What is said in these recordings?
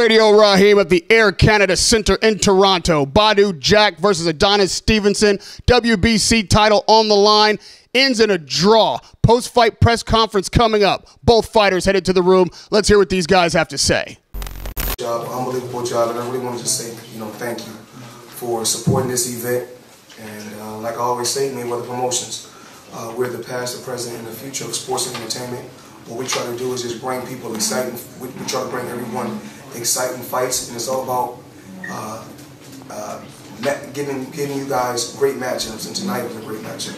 Radio Raheem at the Air Canada Centre in Toronto. Badou Jack versus Adonis Stevenson. WBC title on the line. Ends in a draw. Post-fight press conference coming up. Both fighters headed to the room. Let's hear what these guys have to say. Unbelievable job, and I really want to just say, thank you for supporting this event. And like I always say, Mayweather Promotions, we're the past, the present, and the future of sports and entertainment. What we try to do is just bring people exciting. We try to bring everyone exciting fights, and it's all about giving you guys great matchups. And tonight was a great matchup.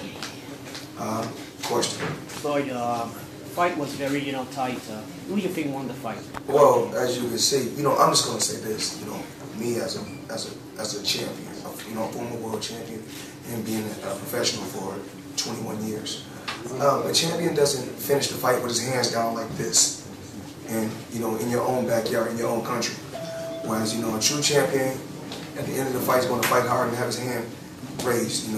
Question. Floyd, fight was very, tight. Who do you think won the fight? Well, as you can see, I'm just going to say this. Me as a champion, a former world champion, and being a professional for 21 years. A champion doesn't finish the fight with his hands down like this, and in your own backyard, in your own country. Whereas a true champion, at the end of the fight, is going to fight hard and have his hand raised.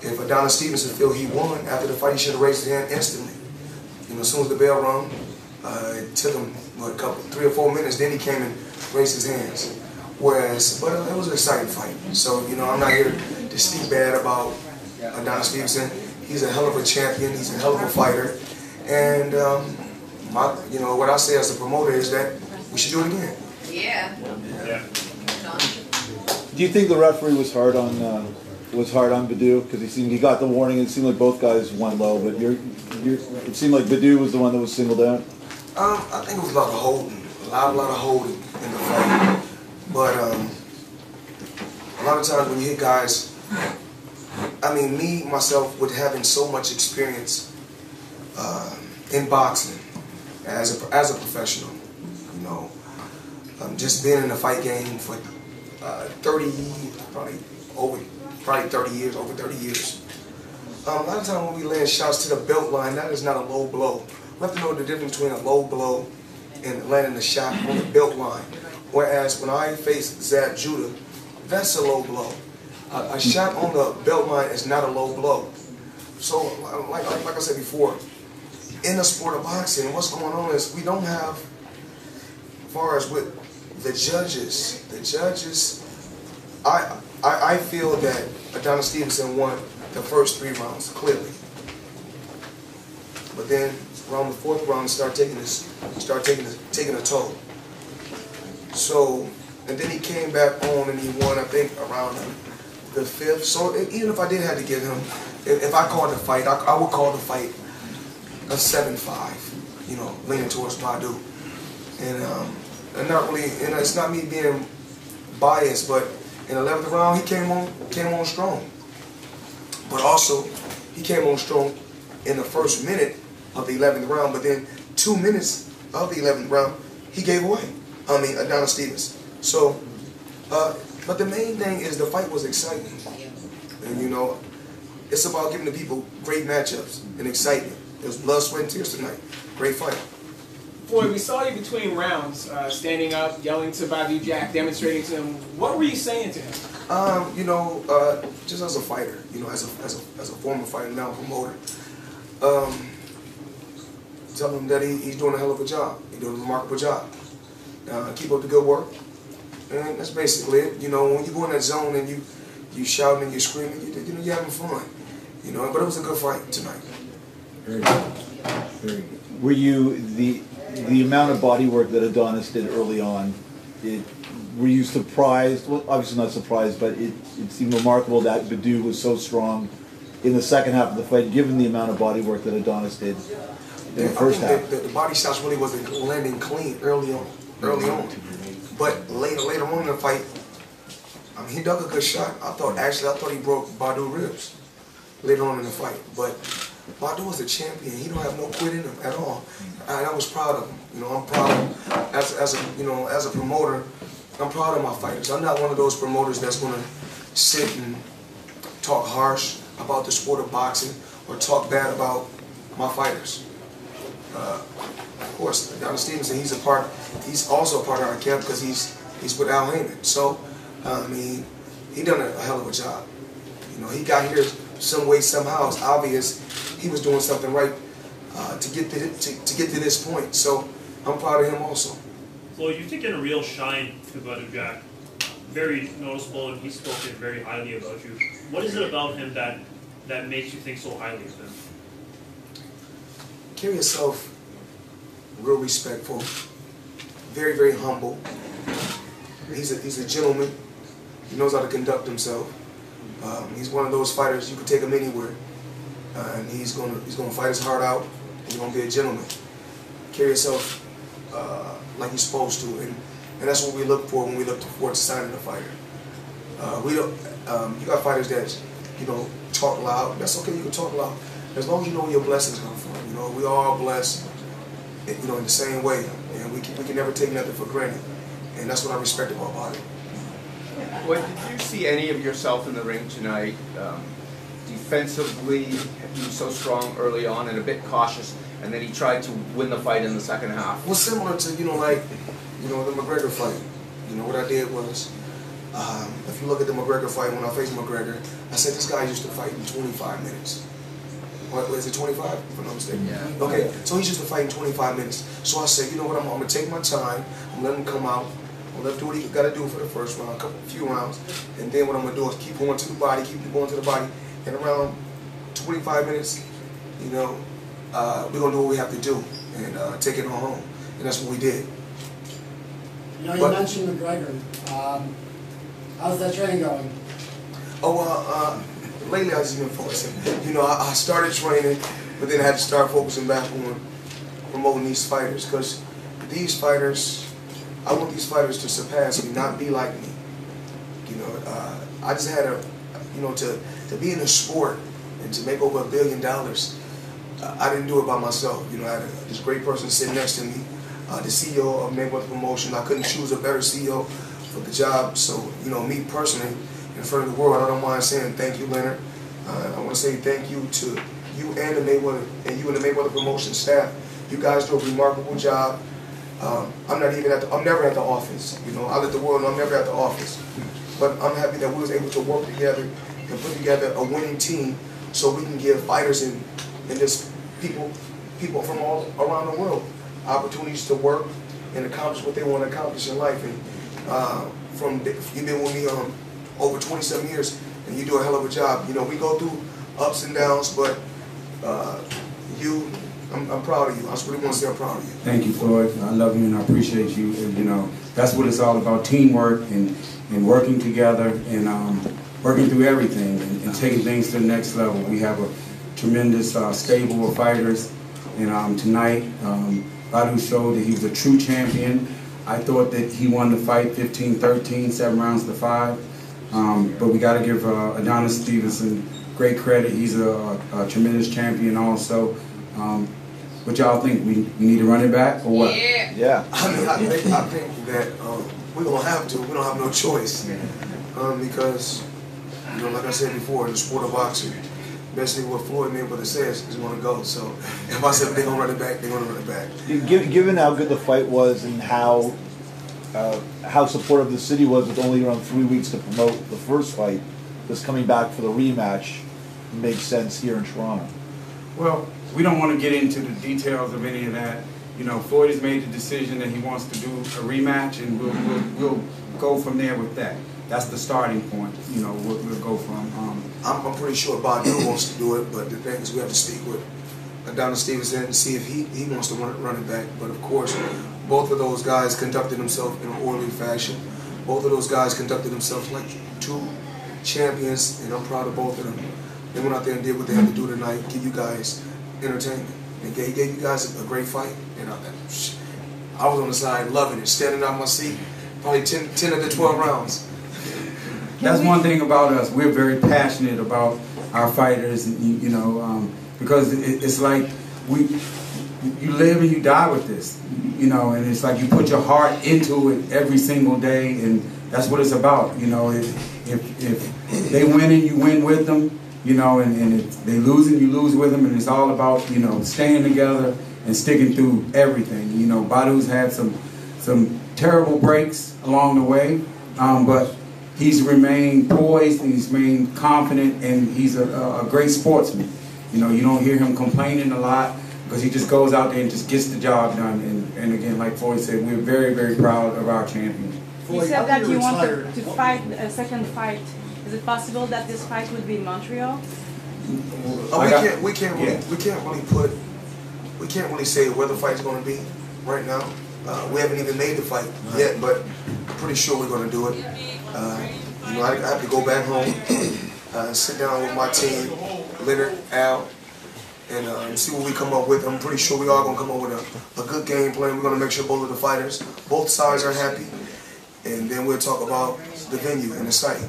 If Adonis Stevenson feel he won after the fight, he should have raised his hand instantly. As soon as the bell rung, it took him a couple, 3 or 4 minutes. Then he came and raised his hands. But it was an exciting fight. So I'm not here to speak bad about Adonis Stevenson. He's a hell of a champion. He's a hell of a fighter. And what I say as the promoter is that we should do it again. Yeah. Do you think the referee was hard on Badou, because he got the warning? It seemed like both guys went low, but it seemed like Badou was the one that was singled out. I think it was a lot of holding, a lot of holding in the fight. But a lot of times when you hit guys, me myself, with having so much experience in boxing as a professional, just being in the fight game for 30 years, over 30 years. A lot of times when we land shots to the belt line, that is not a low blow. We have to know the difference between a low blow and landing a shot on the belt line. Whereas when I face Zab Judah, that's a low blow. A shot on the belt line is not a low blow. So, like I said before, in the sport of boxing, what's going on is we don't have, as far as with the judges, I feel that Adonis Stevenson won the first 3 rounds, clearly. But then around the 4th round, taking a toll. So, and then he came back on and he won, I think, around the 5th. So even if I did have to give him, if I called the fight, I would call the fight a 7-5, leaning towards Badou. And not really, and it's not me being biased, but in the 11th round, he came on strong. But also, he came on strong in the first minute of the 11th round, but then 2 minutes of the 11th round, he gave away. Adonis Stevenson. So, but the main thing is the fight was exciting. And it's about giving the people great matchups and excitement. It was blood, sweat, and tears tonight. Great fight. Floyd, we saw you between rounds, standing up, yelling to Badou Jack, demonstrating to him. What were you saying to him? Just as a fighter, as a former fighter, now promoter, tell him that he's doing a hell of a job. He's doing a remarkable job. Keep up the good work, and that's basically it. When you go in that zone and you shouting and you screaming, you're having fun. But it was a good fight tonight. Very good. Very good. Were you the amount of body work that Adonis did early on? Were you surprised? Well, obviously not surprised, but it seemed remarkable that Badou was so strong in the second half of the fight, given the amount of body work that Adonis did in the first half. The body shots really wasn't landing clean early on. But later on in the fight, he dug a good shot. I thought he broke Badou's ribs later on in the fight. But Badou is a champion. He don't have no quit in him at all. And I was proud of him. I'm proud of him. As a promoter, I'm proud of my fighters. I'm not one of those promoters that's going to sit and talk harsh about the sport of boxing or talk bad about my fighters. Of course, Adonis Stevenson, he's also a part of our camp because he's with Al Heyman. So, he done a hell of a job. He got here some way, somehow. It's obvious he was doing something right to get to this point. So, I'm proud of him also. Floyd, you've taken a real shine to Badou Jack. Very noticeable, and he's spoken very highly about you. What is it about him that makes you think so highly of him? Carry yourself real respectful, very, very humble. He's a gentleman. He knows how to conduct himself. He's one of those fighters you can take him anywhere, and he's gonna fight his heart out. And he's gonna be a gentleman. Carry yourself like you're supposed to, and that's what we look for when we look forward to signing a fighter. We don't. You got fighters that talk loud. That's okay. You can talk loud as long as you know where your blessings come from. We all blessed, in the same way, and we can never take nothing for granted, and that's what I respect about it. Well, did you see any of yourself in the ring tonight? Defensively, he was so strong early on and a bit cautious, and then he tried to win the fight in the second half. Well, similar to the McGregor fight. What I did was, if you look at the McGregor fight, when I faced McGregor, I said this guy used to fight in 25 minutes. What is it, 25? If I'm not mistaken. Yeah. Okay, so he's used to fight in 25 minutes. So I said, you know what? I'm gonna take my time. I'm gonna let him come out. I'm gonna let him do what he got to do for the first round, a few rounds, and then what I'm gonna do is keep going to the body, and around 25 minutes, we're gonna do what we have to do and take it on home, and that's what we did. You mentioned McGregor. How's that training going? Oh, lately I've just been focusing. I started training, but then I had to start focusing back on promoting these fighters, because these fighters, I want these fighters to surpass me, not be like me. I just had to be in the sport and to make over $1 billion. I didn't do it by myself. I had this great person sitting next to me, the CEO of Mayweather Promotion. I couldn't choose a better CEO for the job. So, me personally, in front of the world, I don't mind saying thank you, Leonard. I want to say thank you to you and the Mayweather Promotion staff. You guys do a remarkable job. I'm never at the office. I let the world know I'm never at the office. But I'm happy that we was able to work together and put together a winning team, so we can give fighters and just people from all around the world opportunities to work and accomplish what they want to accomplish in life. And you've been with me over 27 years, and you do a hell of a job. We go through ups and downs, but I'm proud of you. I just really want to say I'm proud of you. Thank you, Floyd. I love you and I appreciate you. And, that's what it's all about, teamwork and working together and working through everything and taking things to the next level. We have a tremendous stable of fighters. And tonight, Badou showed that he was a true champion. I thought that he won the fight 15-13, 7 rounds to 5. But we got to give Adonis Stevenson great credit. He's a tremendous champion also. What y'all think? We need to run it back or what? Yeah. I think that we're going to have to. We don't have no choice. Because, like I said before, in the sport of boxing, basically what Floyd Mayweather says is going to go. So if I said they're going to run it back, they're going to run it back. Given how good the fight was and how supportive the city was with only around 3 weeks to promote the first fight, this coming back for the rematch makes sense here in Toronto. Well, we don't want to get into the details of any of that. Floyd has made the decision that he wants to do a rematch, and we'll go from there with that. That's the starting point. We'll go from. I'm pretty sure Badou wants to do it, but the thing is we have to speak with Adonis Stevenson and see if he wants to run it back. But of course, both of those guys conducted themselves in an orderly fashion. Both of those guys conducted themselves like two champions, and I'm proud of both of them. They went out there and did what they had to do tonight, give you guys entertainment. They gave you guys a great fight. I was on the side loving it, standing out my seat, probably 10 of the 12 rounds. That's one thing about us. We're very passionate about our fighters, because it's like you live and you die with this, and it's like you put your heart into it every single day, and that's what it's about. If they win and you win with them, and if they lose and you lose with them, and it's all about staying together and sticking through everything. Badou's had some terrible breaks along the way, but he's remained poised and he's remained confident, and he's a great sportsman. You don't hear him complaining a lot. because he just goes out there and just gets the job done. And again, like Floyd said, we're very, very proud of our champion. You said that you wanted to fight a second fight. Is it possible that this fight would be in Montreal? We can't really say where the fight's going to be right now. We haven't even made the fight yet, but I'm pretty sure we're going to do it. I have to go back home, sit down with my team, Leonard, Al, and see what we come up with. I'm pretty sure we are going to come up with a good game plan. We're going to make sure both of the fighters, both sides are happy, and then we'll talk about the venue and the site.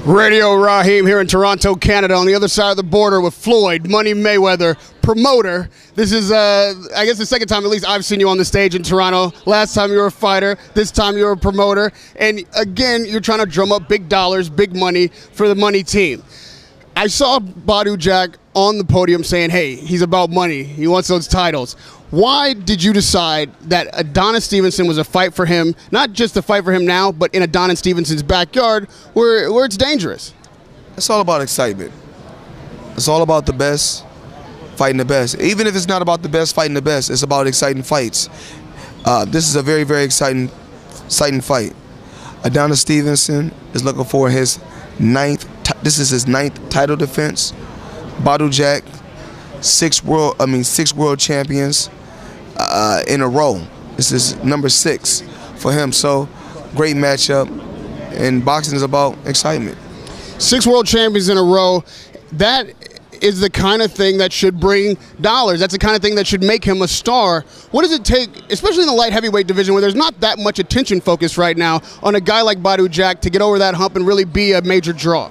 Radio Raheem here in Toronto, Canada, on the other side of the border with Floyd Money Mayweather, promoter. This is, I guess, the second time at least I've seen you on the stage in Toronto. Last time you were a fighter, this time you're a promoter. And again, you're trying to drum up big dollars, big money for the money team. I saw Badou Jack on the podium saying, hey, he's about money. He wants those titles. Why did you decide that Adonis Stevenson was a fight for him, not just a fight for him now, but in Adonis Stevenson's backyard where it's dangerous? It's all about excitement. It's all about the best fighting the best. Even if it's not about the best fighting the best, it's about exciting fights. This is a very, very exciting fight. Adonis Stevenson is looking for his ninth title defense. Badou Jack, six world champions in a row. This is number 6 for him. So great matchup, and boxing is about excitement. 6 world champions in a row. That is the kind of thing that should bring dollars. That's the kind of thing that should make him a star. What does it take, especially in the light heavyweight division where there's not that much attention focused right now, on a guy like Badou Jack to get over that hump and really be a major draw?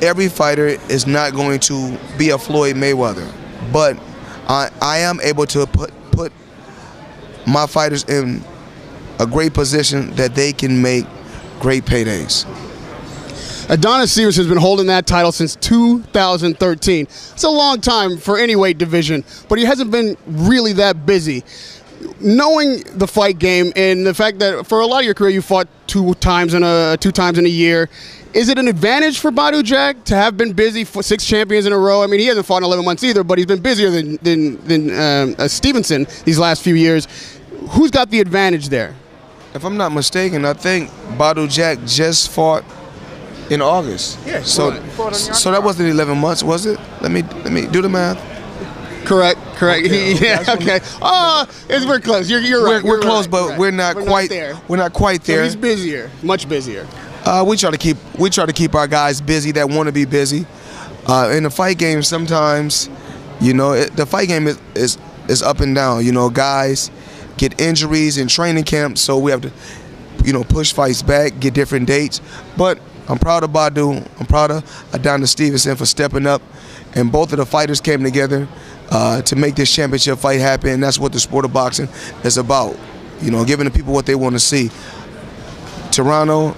Every fighter is not going to be a Floyd Mayweather, but I am able to put my fighters in a great position that they can make great paydays. Adonis Stevenson has been holding that title since 2013. It's a long time for any weight division, but he hasn't been really that busy. Knowing the fight game and the fact that for a lot of your career you fought two times in a year, is it an advantage for Badou Jack to have been busy for 6 champions in a row? I mean, he hasn't fought in 11 months either, but he's been busier than Stevenson these last few years. Who's got the advantage there? If I'm not mistaken, I think Badou Jack just fought in August. Yeah. So that wasn't 11 months, was it? Let me do the math. Correct. Okay. Yeah, okay. Oh, we're close. You're right. We're close, right, but right. we're not quite there. We're not quite there. So he's busier, much busier. We try to keep our guys busy that want to be busy. In the fight game, sometimes, the fight game is up and down. Guys get injuries in training camp, so we have to, push fights back, get different dates. But I'm proud of Badou. I'm proud of Adonis Stevenson for stepping up, and both of the fighters came together to make this championship fight happen. And that's what the sport of boxing is about. Giving the people what they want to see. Toronto,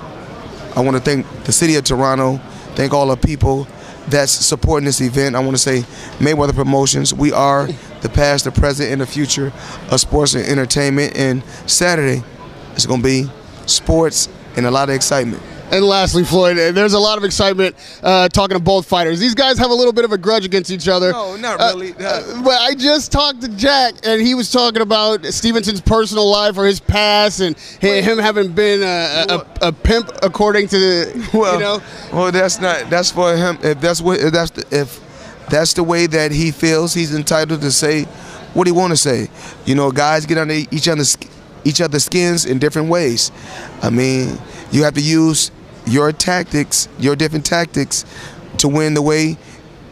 I want to thank the city of Toronto, thank all the people that's supporting this event. I want to say Mayweather Promotions. We are the past, the present, and the future of sports and entertainment. And Saturday, it's going to be sports and a lot of excitement. And lastly, Floyd, there's a lot of excitement talking to both fighters. These guys have a little bit of a grudge against each other. No, not really. But I just talked to Jack, and he was talking about Stevenson's personal life or his past, and him having been a pimp, according to Well, that's for him. If that's the way that he feels, he's entitled to say what he want to say. Guys get under each other's skins in different ways. I mean, you have to use your tactics, your different tactics, to win the way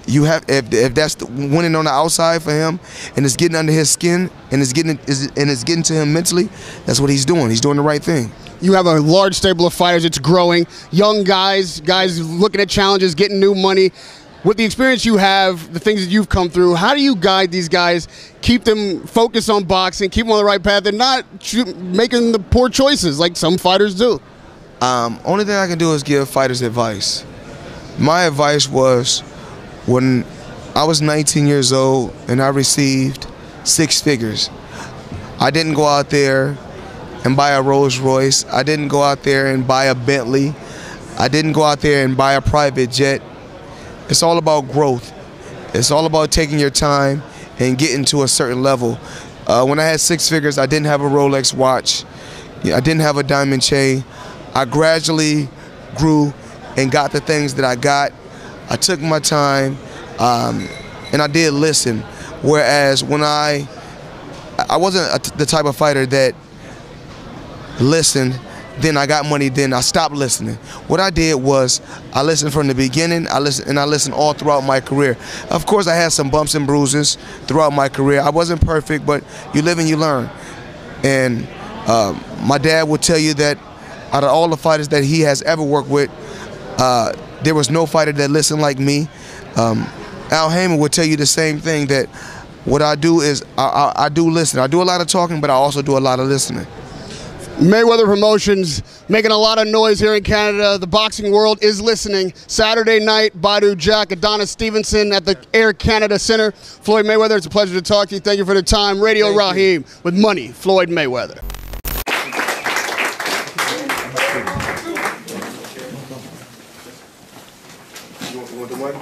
you have. If that's winning on the outside for him, and it's getting under his skin, and it's getting to him mentally, that's what he's doing. He's doing the right thing. You have a large stable of fighters. It's growing. Young guys looking at challenges, getting new money. With the experience you have, the things that you've come through, how do you guide these guys, keep them focused on boxing, keep them on the right path, and not making the poor choices like some fighters do? Only thing I can do is give fighters advice. My advice was when I was 19 years old and I received 6 figures. I didn't go out there and buy a Rolls Royce. I didn't go out there and buy a Bentley. I didn't go out there and buy a private jet. It's all about growth. It's all about taking your time and getting to a certain level. When I had 6 figures, I didn't have a Rolex watch. I didn't have a diamond chain. I gradually grew and got the things that I got. I took my time, and I did listen. Whereas when I wasn't the type of fighter that listened, then I got money, then I stopped listening. What I did was I listened from the beginning, I listened all throughout my career. Of course, I had some bumps and bruises throughout my career. I wasn't perfect, but you live and you learn. And my dad would tell you that out of all the fighters that he has ever worked with, there was no fighter that listened like me. Al Heyman would tell you the same thing, that what I do is I do listen. I do a lot of talking, but I also do a lot of listening. Mayweather Promotions making a lot of noise here in Canada. The boxing world is listening. Saturday night, Badou Jack, Adonis Stevenson at the Air Canada Center. Floyd Mayweather, it's a pleasure to talk to you. Thank you for the time. Radio Raheem with money, Floyd Mayweather. You want the money?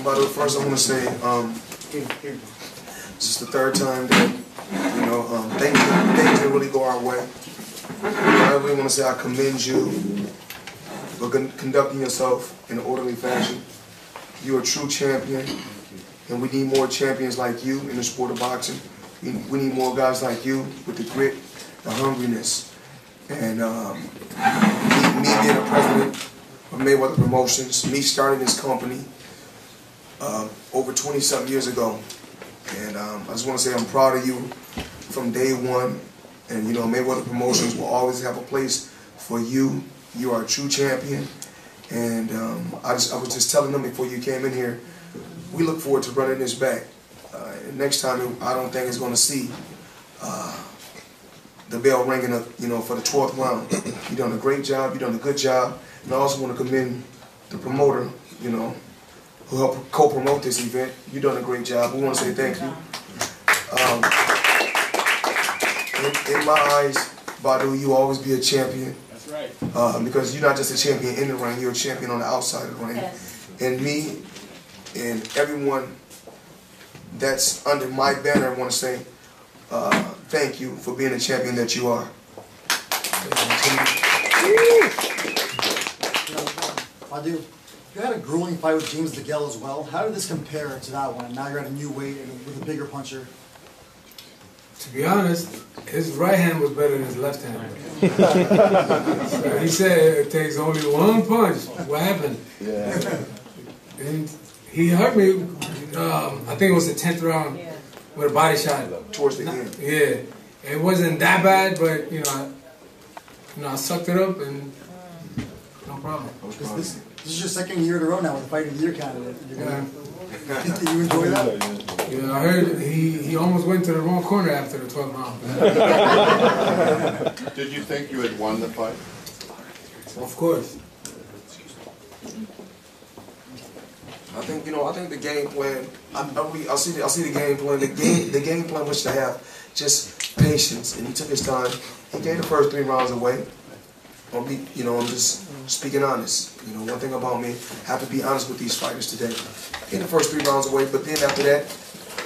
Badou, first I want to say, this is the 3rd time that, things didn't really go our way. I really want to say I commend you for conducting yourself in an orderly fashion. You're a true champion, and we need more champions like you in the sport of boxing. We need more guys like you with the grit, the hungriness. And me being a president of Mayweather Promotions, me starting this company over 20-something years ago. And I just want to say I'm proud of you from day one. And Mayweather Promotions will always have a place for you. You are a true champion. And I was just telling them before you came in here, we look forward to running this back. Next time, I don't think it's going to see the bell ringing up, for the 12th round. You've done a great job. You've done a good job. And I also want to commend the promoter, who helped co-promote this event. You've done a great job. We want to say thank you. In my eyes, Badou, you will always be a champion. That's right. Because you're not just a champion in the ring, you're a champion on the outside of the ring. Yes. And me and everyone that's under my banner, I want to say thank you for being the champion that you are. Badou, you had a grueling fight with James DeGale as well. How did this compare to that one? And now you're at a new weight and with a bigger puncher. To be honest, his right hand was better than his left hand. So he said it takes only one punch. What happened? Yeah. And he hurt me, I think it was the 10th round with a body shot. Towards the end. Yeah. It wasn't that bad, but I sucked it up and no problem. This is your 2nd year in a row now with the Fight of the Year candidate. You're gonna, you enjoy that? Yeah, I heard he almost went to the wrong corner after the 12th round. Did you think you had won the fight? Of course. I think the game plan. I see the game plan. The game plan was to have just patience, and he took his time. He gave the first 3 rounds away. I'm just speaking honest. One thing about me, I have to be honest with these fighters today. In the first 3 rounds away, but then after that,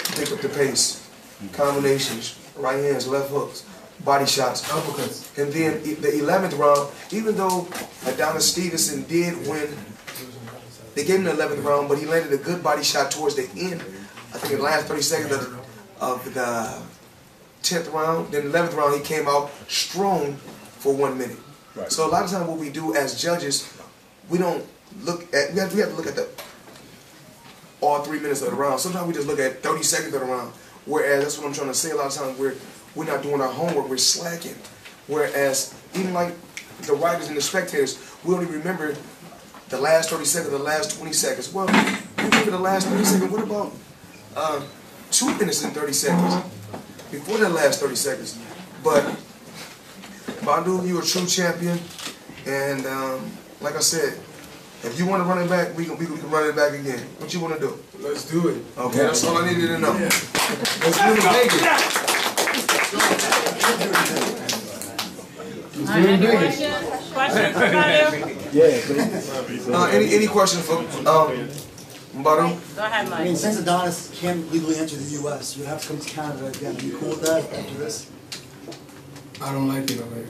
he picked up the pace. Combinations, right hands, left hooks, body shots, uppercuts. And then the 11th round, even though Adonis Stevenson did win, they gave him the 11th round, but he landed a good body shot towards the end. I think in the last 30 seconds of the 10th round. Then the 11th round, he came out strong for 1 minute. Right. So a lot of times what we do as judges, we don't look at, we have to look at all 3 minutes of the round. Sometimes we just look at 30 seconds of the round. Whereas, that's what I'm trying to say, a lot of times we're not doing our homework, we're slacking. Whereas, even like the writers and the spectators, we only remember the last 30 seconds, the last 20 seconds. Well, remember the last 30 seconds, what about 2 minutes and 30 seconds before that last 30 seconds? But Badou, you're a true champion, and like I said, if you want to run it back, we can run it back again. What you want to do? Let's do it. Okay, that's all I needed to know. Yeah. Let's do it. Any Questions for Badou? Yeah. Any questions for Badou? Go ahead, I Mike. mean, since Adonis can't legally enter the U.S., you'd have to come to Canada again. Are you cool with that after this? I don't like it over here.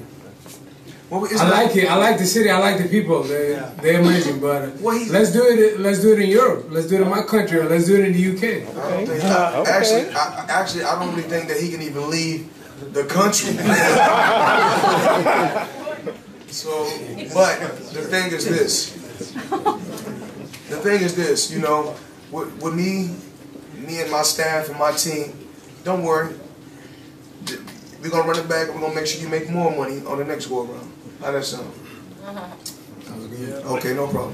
Well, I like it. I like the city. I like the people. They're amazing. But let's do it. Let's do it in Europe. Let's do it in my country. Or let's do it in the UK. Actually, I don't really think that he can even leave the country. So, but the thing is this. The thing is this. You know, with me and my staff and my team, don't worry. We're gonna run it back and we're gonna make sure you make more money on the next go around. How that sound? Okay, no problem.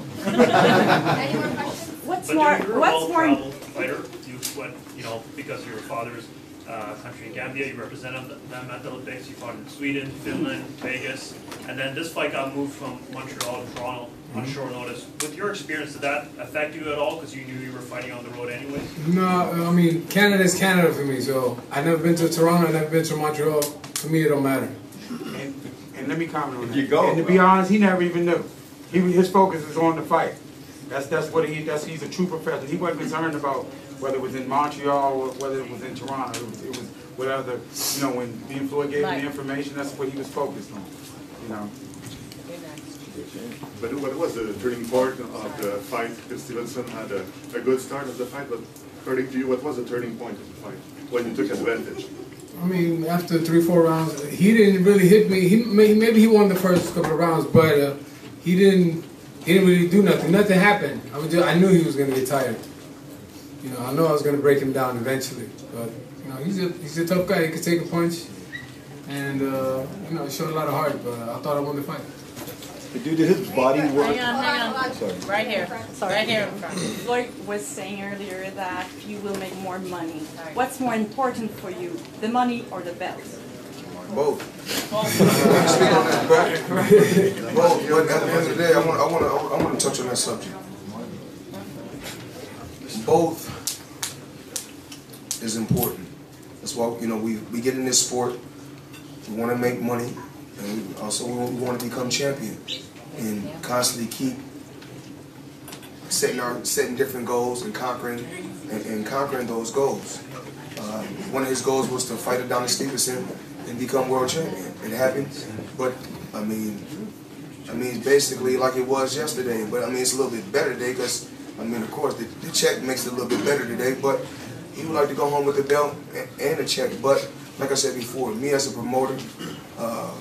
What's But more? you're a What's more? well-traveled fighter. You went, you know, because of your father's country in Gambia, you represented them at the Olympics. You fought in Sweden, Finland, Vegas, and then this fight got moved from Montreal to Toronto on short notice. With your experience, did that affect you at all? Because you knew you were fighting on the road anyway. No, I mean Canada is Canada for me. So I've never been to Toronto. I've never been to Montreal. To me, it don't matter. And let me comment on that. And to be honest, he never even knew. His focus is on the fight. He's a true professional. He wasn't concerned about whether it was in Montreal or whether it was in Toronto. It was whatever, you know, when Dean Floyd gave him the information, that's what he was focused on, you know. But what was the turning point of the fight? Because Stevenson had a good start of the fight, but according to you, what was the turning point of the fight when you took advantage? I mean, after 3-4 rounds, he didn't really hit me. Maybe he won the first couple of rounds, but he didn't really do nothing. Nothing happened. I knew he was going to get tired. You know, I know I was going to break him down eventually. But you know, he's a tough guy. He could take a punch, and you know, he showed a lot of heart. But I thought I won the fight. Due to his body work. Hang on. Sorry. Right here. Right here in front. Floyd was saying earlier that you will make more money. What's more important for you, the money or the belt? Both. Both. But at the end of the day, I want to touch on that subject. Both is important. That's why, you know, we get in this sport. We want to make money, and we want to become champions, and constantly keep setting different goals and conquering those goals. One of his goals was to fight Adonis Stevenson and become world champion. It happened, but I mean, it's basically like it was yesterday. But I mean, it's a little bit better today because I mean, of course, the check makes it a little bit better today. But he would like to go home with the belt and a check. But like I said before, me as a promoter, I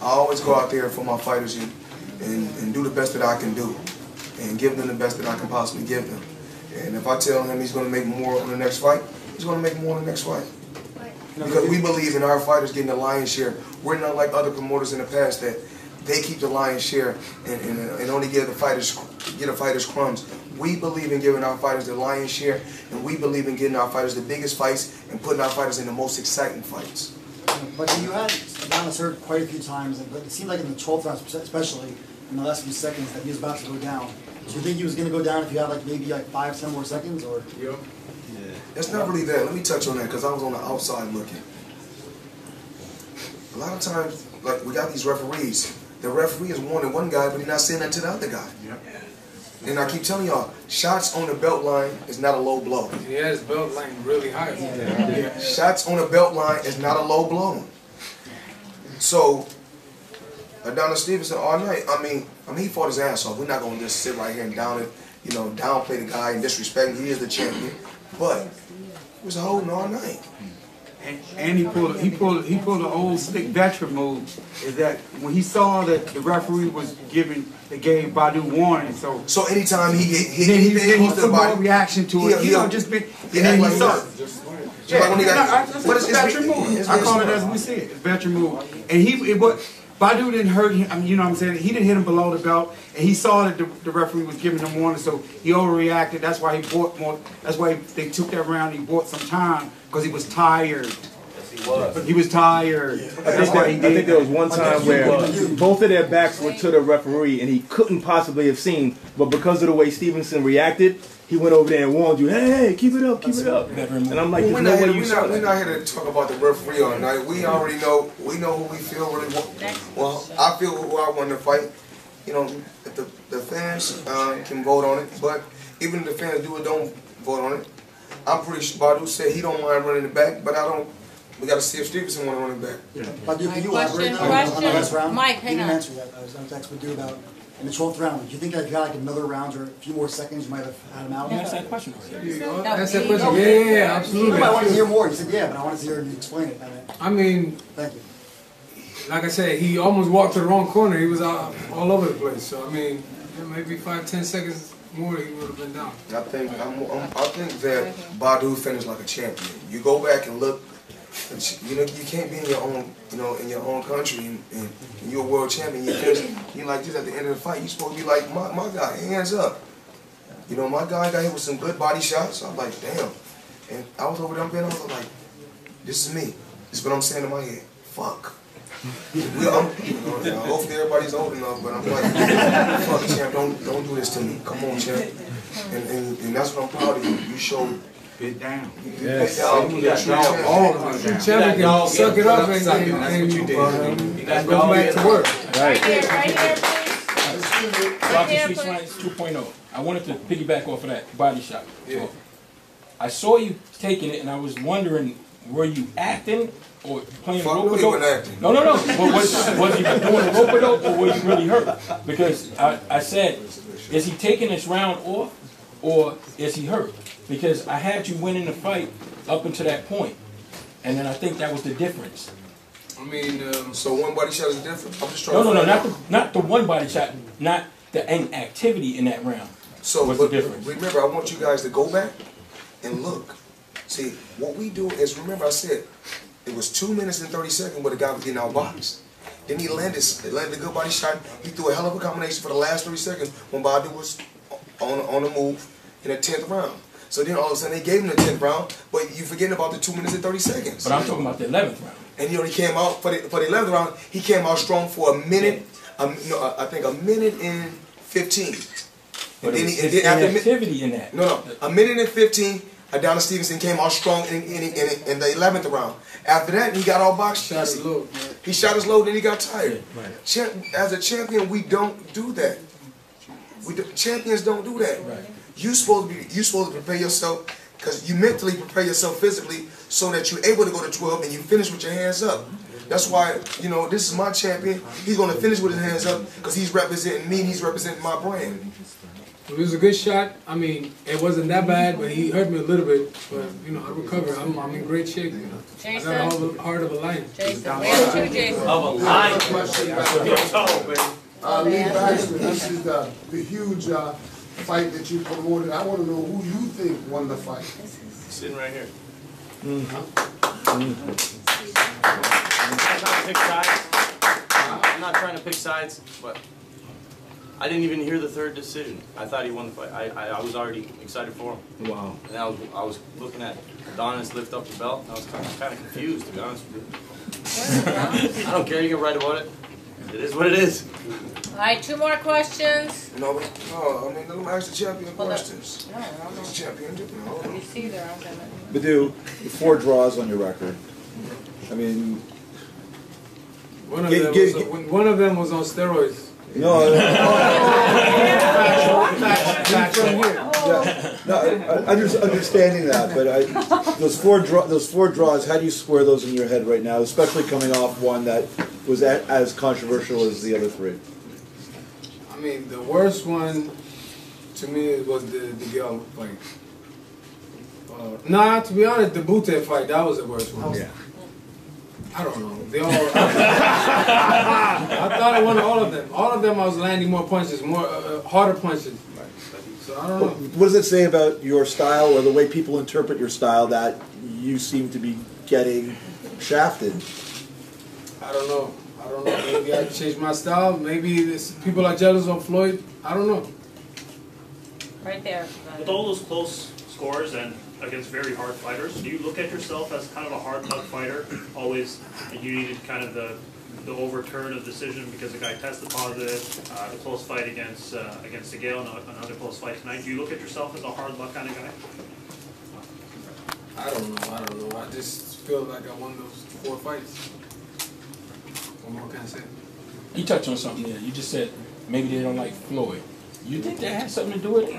always go out there for my fighters and do the best that I can do, and give them the best that I can possibly give them. And if I tell him he's going to make more on the next fight, he's going to make more on the next fight. Because we believe in our fighters getting the lion's share. We're not like other promoters in the past that they keep the lion's share and only give the fighters crumbs. We believe in giving our fighters the lion's share, and we believe in getting our fighters the biggest fights and putting our fighters in the most exciting fights. But you had Adonis hurt quite a few times, but it seemed like in the 12th round, especially in the last few seconds, that he was about to go down. Do you think he was going to go down if you had maybe 5-10 more seconds, or? Yep. Yeah. It's not really that. Let me touch on that because I was on the outside looking. A lot of times, like we got these referees. The referee is warning one guy, but he's not saying that to the other guy. Yep. And I keep telling y'all, shots on the belt line is not a low blow. Yeah, his belt line really high. Yeah. Shots on the belt line is not a low blow. So, Adonis Stevenson all night, I mean, he fought his ass off. We're not going to just sit right here and downplay the guy and disrespect him. He is the champion. But he was holding all night. And he pulled an old slick veteran move. Is that when he saw that the referee was they gave Badou warning. So anytime he put more reaction to it. Then he saw it. It's a veteran move. I call it as we see it. It's a veteran move. And Badou didn't hurt him. I mean, you know what I'm saying? He didn't hit him below the belt, and he saw that the referee was giving him warning, so he overreacted. That's why he bought more. That's why they took that round. He bought some time because he was tired. Yes, he was. He was tired. I think there was one time where both of their backs were to the referee, and he couldn't possibly have seen, but because of the way Stevenson reacted, he went over there and warned you, hey, keep it up, keep it up. And I'm like, Well, there's no way you saw we're that. not here to talk about the referee all night. We already know. We know who we feel really want. Well, I feel who I want to fight. You know, if the fans can vote on it, but even if the fans do or don't vote on it, I'm pretty sure Badou said he don't mind running it back, but I don't. We got to see if Stevenson want to run it back. Yeah. Badou, can you elaborate on the last round? Mike, you hang didn't on. answer that. I was going to text Badou about in the 12th round. Do you think that if you had like another round or a few more seconds, you might have had him out? You asked that question already. That's that question. Yeah, absolutely. I wanted to hear more. You said yeah, but I wanted to hear you explain it. I mean, thank you. Like I said, he almost walked to the wrong corner. He was all over the place. So I mean, maybe 5-10 seconds more, he would have been down. I think that Badou finished like a champion. You go back and look. You know, you can't be in your own, in your own country, and you're a world champion. You like this at the end of the fight. You supposed to be like my guy, hands up. You know, my guy got hit with some good body shots. I'm like, damn. And I was over there, I was like, this is me. This is what I'm saying in my head. Fuck. Hopefully everybody's old enough, but I'm like, fuck, champ, don't do this to me. Come on, champ. And that's what I'm proud of you. You showed. Bit down. Yes. Champion can suck it up and go back to work. Right here, please. Right here, please. 2.0. I wanted to piggyback off of that body shot. Yeah. I saw you taking it, and I was wondering, were you acting or playing rope-a-dope? No. Was he doing rope-a-dope, or were you really hurt? Because I said, is he taking this round off, or is he hurt? Because I had you winning the fight up until that point, and then I think that was the difference. I mean, so one body shot is different. I'm just trying. No, not the one body shot, not the inactivity in that round. So what's the difference? Remember, I want you guys to go back and look. See, what we do is, remember I said, it was 2 minutes and 30 seconds where the guy was getting outboxed. Then he landed a good body shot. He threw a hell of a combination for the last 30 seconds when Badou was on the move in the 10th round. So then all of a sudden they gave him the 10th round, but you forgetting about the 2 minutes and 30 seconds. But I'm talking about the 11th round. And he only came out for the 11th round. He came out strong for a minute. I think a minute and 15. But and then activity in that. No, a minute and 15. Adonis Stevenson came out strong in the 11th round. After that, he got all boxed. He shot his load, and he got tired. Yeah, right. As a champion, we don't do that. Champions don't do that. Right. You supposed to prepare yourself, because you mentally prepare yourself physically so that you're able to go to 12 and you finish with your hands up. That's why, this is my champion. He's going to finish with his hands up because he's representing me and he's representing my brand. It was a good shot. I mean, it wasn't that bad, but he hurt me a little bit. But, I recovered. I'm in great shape. Jason? I got all the heart of a lion. Jason, where's you, Jason? Of a lion. Lee Baxter, this is the huge fight that you promoted. I want to know who you think won the fight. Sitting right here. I'm not trying to pick sides, but I didn't even hear the third decision. I thought he won the fight. I was already excited for him. Wow. And I was looking at Adonis lift up the belt, and I was kind of confused, to be honest with you. I don't care. You can write about it. It is what it is. All right, 2 more questions. No, let me ask the champion questions. No. The champion. You see there, I'm gonna. Badou, 4 draws on your record. I mean, one of them was on steroids. No. Understanding that, but those four draws. How do you square those in your head right now, especially coming off one that was as controversial as the other 3? I mean, the worst one to me was the Miguel fight. Nah, to be honest, the Bute fight, that was the worst one. Yeah. I don't know. They all. I thought I won all of them. All of them, I was landing more punches, more harder punches. So I don't know. What does it say about your style, or the way people interpret your style, that you seem to be getting shafted? I don't know. Maybe I changed my style. Maybe people are jealous of Floyd. I don't know. Right there. With all those close scores and against very hard fighters, do you look at yourself as kind of a hard nut fighter? Always, you needed kind of the the overturn of decision because the guy tested positive, the close fight against Sigel, another close fight tonight. Do you look at yourself as a hard luck kind of guy? I don't know. I just feel like I won those 4 fights. What more can I say? You touched on something there. You just said maybe they don't like Floyd. You think that has something to do with it?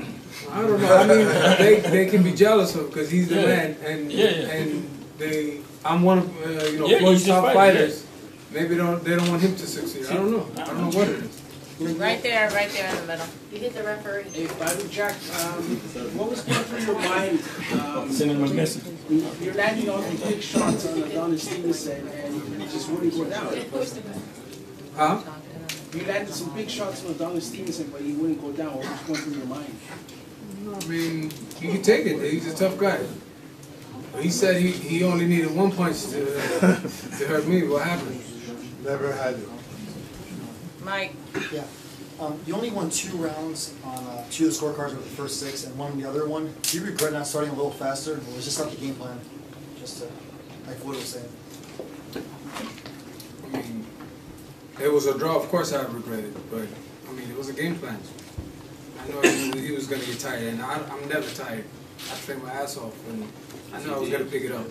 I don't know. I mean, they can be jealous of because he's the man, and I'm one of Floyd's top fighters. Maybe they don't want him to succeed. I don't know. I don't know what it is. Right there in the middle. You hit the referee. Hey, Badou Jack, what was going through your mind? Sending him a message. You're landing all these big shots on Adonis Stevenson and you just wouldn't go down. Huh? You landed some big shots on Adonis Stevenson, but he wouldn't go down. What was going through your mind? I mean, he can take it. He's a tough guy. He said he only needed 1 punch to hurt me. What happened? Never had it. Mike. Yeah. You only won 2 rounds on 2 of the scorecards with the first 6 and 1 on the other one. Do you regret not starting a little faster? Or was just not the game plan? Just to, like Floyd was saying. I mean, it was a draw. Of course I regret it. But, I mean, it was a game plan. I know he was going to get tired. And I'm never tired. I trained my ass off. And I know I was going to pick it up.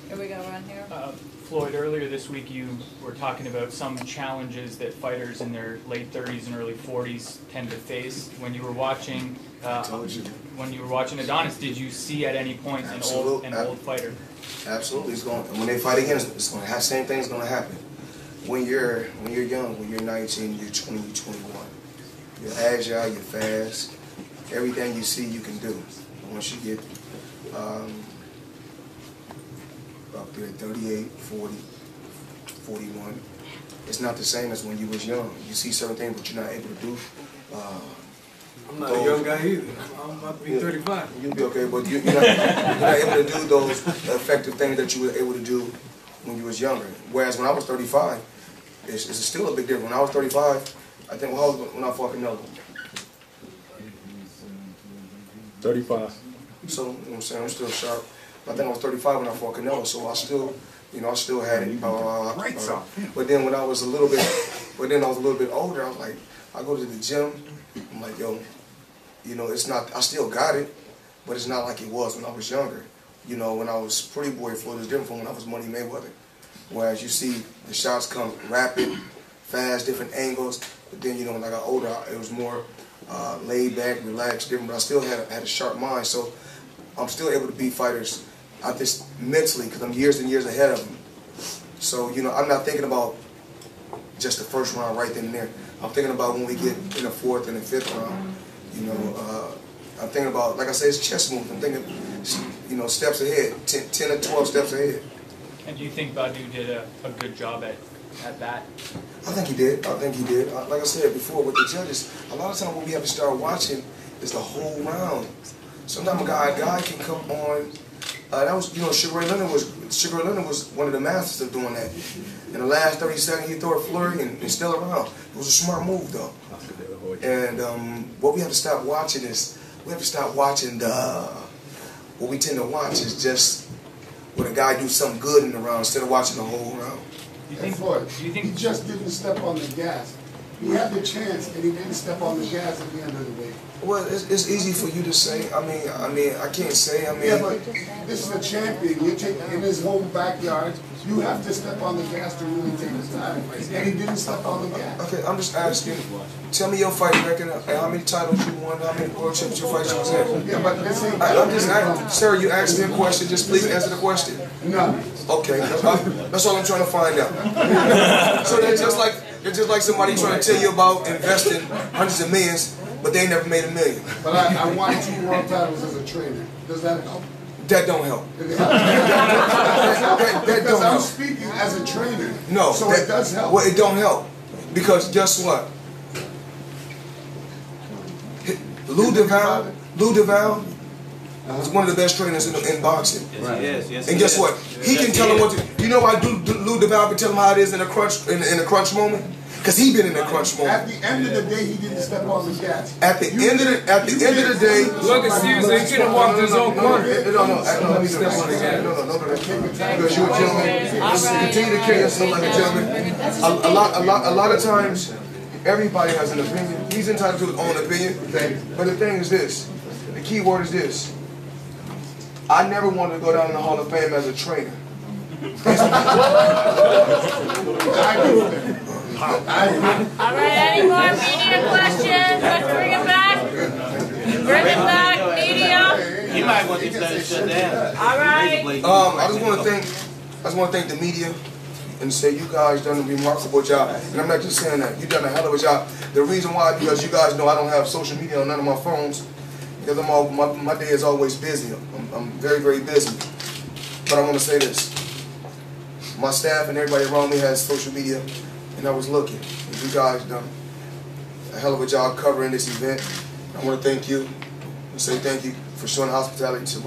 Here we go, Ron here. Floyd, earlier this week you were talking about some challenges that fighters in their late 30s and early 40s tend to face. When you were watching, Adonis, did you see at any point an old fighter? Absolutely, when they fight again, it's going to have same thing's going to happen. When you're young, when you're 19, you're 20, you're 21, you're agile, you're fast. Everything you see, you can do. Once you get up there 38, 40, 41. It's not the same as when you was young. You see certain things, but you're not able to do. I'm not a young guy either. I'm about to be 35. You'll be okay, but you're not able to do those effective things that you were able to do when you was younger. Whereas when I was 35, it's still a big difference. When I was 35, I think when I fought Canelo. 35. So, you know what I'm saying, I'm still sharp. I think I was 35 when I fought Canelo, so I still had it. But then when I was a little bit older, I was like, I go to the gym, I'm like, yo, it's not, I still got it, but it's not like it was when I was younger. When I was Pretty Boy, Floyd was different from when I was Money Mayweather. Whereas you see the shots come rapid, fast, different angles, but then, when I got older, it was more laid back, relaxed, different, but I still had a sharp mind, so I'm still able to beat fighters. I just mentally, because I'm years and years ahead of them. So, I'm not thinking about just the first round right then and there. I'm thinking about when we get in the 4th and the 5th round. I'm thinking about, like I say, it's chess moves. I'm thinking, steps ahead, 10 or 12 steps ahead. And do you think Badou did a good job at that? I think he did. Like I said before with the judges, a lot of times when we have to start watching is the whole round. Sometimes a guy can come on. That was, Sugar Ray Leonard was one of the masters of doing that. In the last 30 seconds, he throw a flurry and still around. It was a smart move, though. And what we have to stop watching is what we tend to watch is just when a guy do something good in the round instead of watching the whole round. He just didn't step on the gas. He had the chance, and he didn't step on the gas at the end of the day. Well, it's easy for you to say. I can't say. Yeah, but this is a champion. You take in his home backyard. You have to step on the gas to really take his time, and he didn't step on the gas. Okay, I'm just asking. Tell me your fight record. How many titles you won? How many world championship fights you had? Yeah, but this ain't. I'm just asking, sir. You asked me a question. Just please answer the question. No. Okay, that's all I'm trying to find out. So they're just like somebody trying to tell you about investing hundreds of millions, but they never made $1 million. But I won 2 world titles as a trainer. Does that help? That don't help. Because I'm speaking as a trainer. No. So it does help. Well, it don't help. Because guess what? Lou DeVal was one of the best trainers in boxing. Yes, and guess what? He can tell him what to. You know why Lou DeVal can tell him how it is in a crunch moment? Because he been in a crunch moment. At the end of the day, he didn't step on the gas. At the end of the day, look at Stevenson. He could have walked his own corner. No, because you're a gentleman. Continue to carry yourself like a gentleman. A lot of times, everybody has an opinion. He's entitled to his own opinion. But the thing is this. The key word is this. I never wanted to go down in the Hall of Fame as a trainer. Alright, any more media questions? Let's bring it back. Bring it back, media. You might want these guys to shut down. Alright. I just want to thank the media and say you guys done a remarkable job. And I'm not just saying that. You done a hell of a job. The reason why, because you guys know I don't have social media on none of my phones. Because my day is always busy. I'm very, very busy. But I want to say this. My staff and everybody around me has social media, and I was looking. And you guys done a hell of a job covering this event. I want to thank you and say thank you for showing hospitality to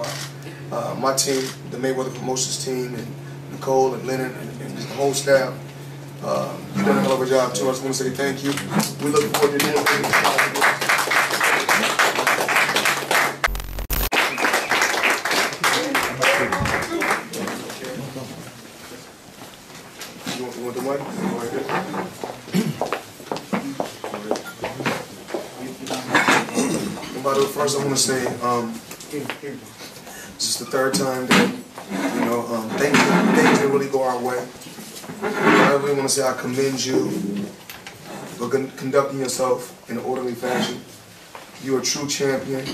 my team, the Mayweather Promotions team, and Nicole and Lennon and the whole staff. You've done a hell of a job too. I just want to say thank you. We look forward to doing things. First, I want to say, this is the third time that, things didn't really go our way. I really want to say I commend you for conducting yourself in an orderly fashion. You're a true champion,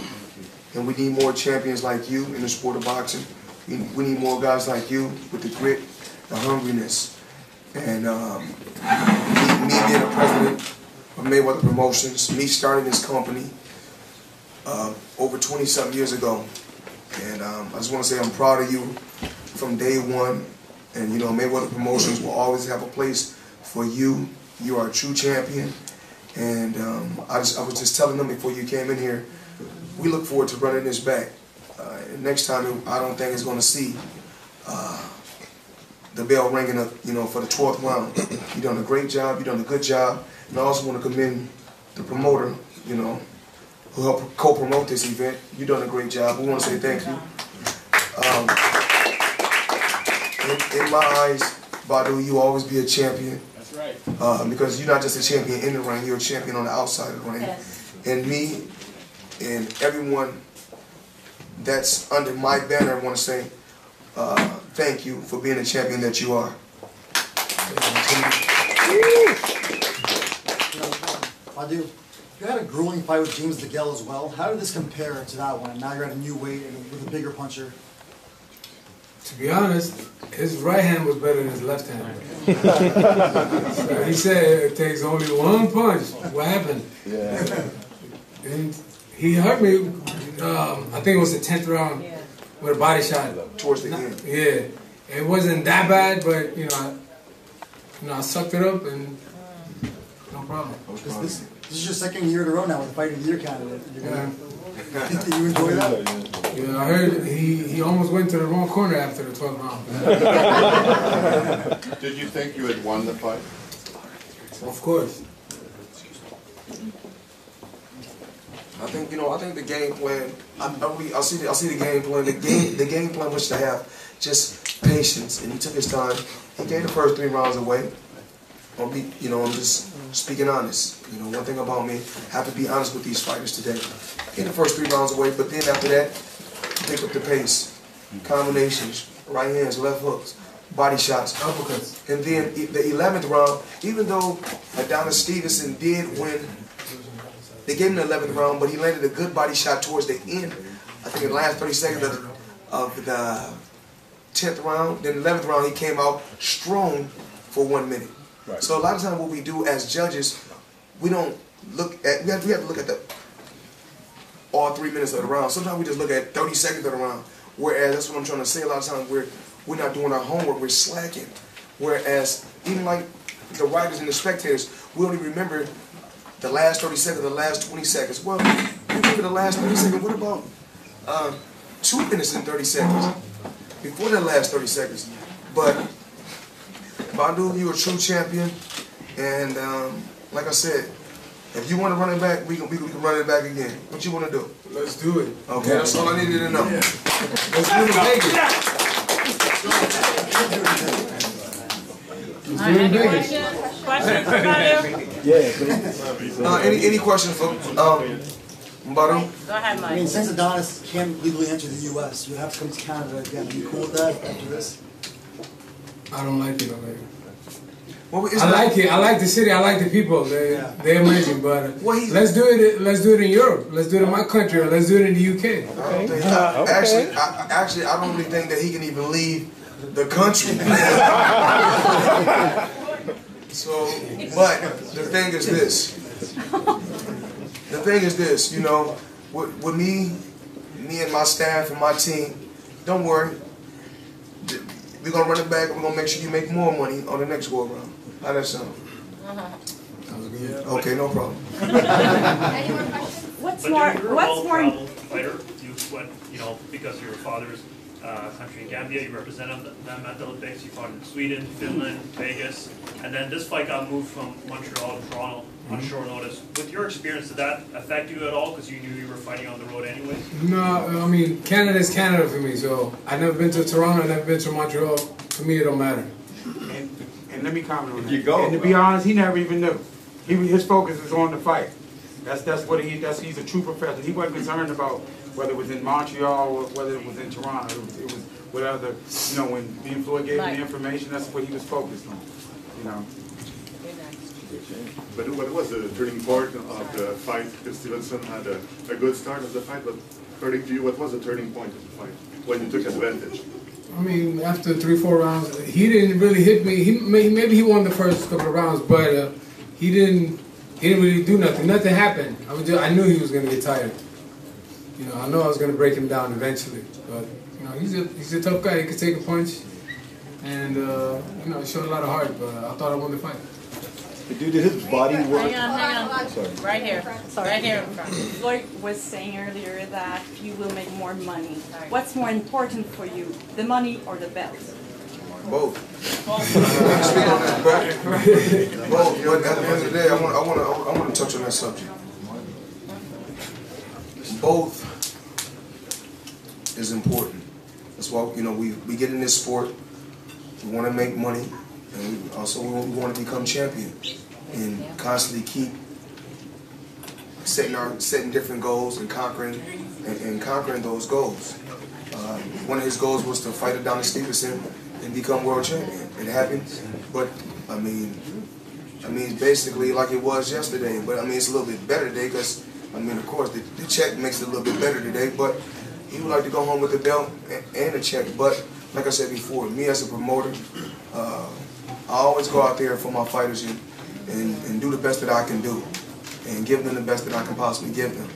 and we need more champions like you in the sport of boxing. We need more guys like you with the grit, the hungriness. And me being the president of Mayweather Promotions, me starting this company, over 20-something years ago, and I just want to say I'm proud of you from day one. And Mayweather Promotions will always have a place for you. You are a true champion, and I was just telling them before you came in here, we look forward to running this back. Next time, I don't think it's going to see the bell ringing up, for the 12th round. You've done a great job. You've done a good job, and I also want to commend the promoter, who helped co-promote this event. You've done a great job. We want to say thank you. In my eyes, Badou, you will always be a champion. That's right. Because you're not just a champion in the ring, you're a champion on the outside of the ring. Yes. And me and everyone that's under my banner, I want to say thank you for being the champion that you are. Badou, you had a grueling fight with James DeGale as well. How did this compare to that one? And now you're at a new weight and with a bigger puncher. To be honest, his right hand was better than his left hand. So he said it takes only one punch. What happened? Yeah. And he hurt me. I think it was the 10th round with a body shot. Towards the end. Yeah. It wasn't that bad, but I sucked it up and no problem. This is your second year in a row now with the Fight of the Year candidate. Did you enjoy that? Yeah, I heard he almost went to the wrong corner after the 12th round. Did you think you had won the fight? Of course. I think the game plan. I see the game plan. The game plan was to have just patience, and he took his time. He gave the first 3 rounds away. I'm just speaking honest. One thing about me, I have to be honest with these fighters today. Get the first 3 rounds away, but then after that, pick up the pace. Combinations, right hands, left hooks, body shots, uppercuts. And then the 11th round, even though Adonis Stevenson did win, they gave him the 11th round, but he landed a good body shot towards the end. I think in the last 30 seconds of the 10th round. Then the 11th round, he came out strong for 1 minute. Right. So a lot of times what we do as judges, we don't look at, we have to look at all 3 minutes of the round. Sometimes we just look at 30 seconds of the round. Whereas, that's what I'm trying to say, a lot of times we're not doing our homework, we're slacking. Whereas, even like the writers and the spectators, we only remember the last 30 seconds, the last 20 seconds. Well, remember the last 30 seconds, what about 2 minutes and 30 seconds before the last 30 seconds? But Badou, you're a true champion, And like I said, if you want to run it back, we can run it back again. What you want to do? Let's do it. Okay, that's all I needed to know. Let's do it Vegas. Any questions? Questions for Badou? Yeah. Any questions for Badou? Go ahead, Mike. I mean, since Adonis can't legally enter the U.S., you have to come to Canada again. Are you cool with that after this? I don't like it already. Well, I like it. I like the city. I like the people. They're amazing. But let's do it. Let's do it in Europe. Let's do it in my country. Or let's do it in the UK. Actually, I don't really think that he can even leave the country. So, but the thing is this. The thing is this. You know, with me and my staff and my team, don't worry. We're gonna run it back. And we're gonna make sure you make more money on the next go around. How that sound? Okay, no problem. What's But more? you were a What's more? well-traveled fighter. You went, because of your father's country in Gambia, you represented them at the Olympics. You fought in Sweden, Finland, Vegas, and then this fight got moved from Montreal to Toronto on short notice. With your experience, did that affect you at all? Because you knew you were fighting on the road anyways. No, I mean Canada's Canada for me. So I've never been to Toronto. I've never been to Montreal. For me, it don't matter. And let me comment on that. And to be honest, he never even knew. His focus is on the fight. That's what he's a true professional. He wasn't concerned about whether it was in Montreal or whether it was in Toronto. It was whatever, when being Floyd gave him the information, that's what he was focused on, But what was the turning point of the fight? Because Stevenson had a good start of the fight, but according to you, what was the turning point of the fight when you took advantage? I mean, after 3-4 rounds, he didn't really hit me. Maybe he won the first couple of rounds, but he didn't really do nothing. Nothing happened. I knew he was going to get tired. I know I was going to break him down eventually, but he's a tough guy. He could take a punch, and he showed a lot of heart. But I thought I won the fight. Due to his body work. Hang on. Sorry. Right here. Right here in front. Floyd was saying earlier that you will make more money. What's more important for you, the money or the belt? Both. Both. But at the end of the day, I want to touch on that subject. Both is important. That's why we get in this sport. We want to make money, and we want to become champion, and constantly keep setting different goals and conquering those goals. One of his goals was to fight Adonis Stevenson and become world champion. It happened, but I mean, it's basically like it was yesterday. But it's a little bit better today because of course the check makes it a little bit better today. But he would like to go home with the belt and the check. But like I said before, me as a promoter, I always go out there for my fighters and do the best that I can do, and give them the best that I can possibly give them.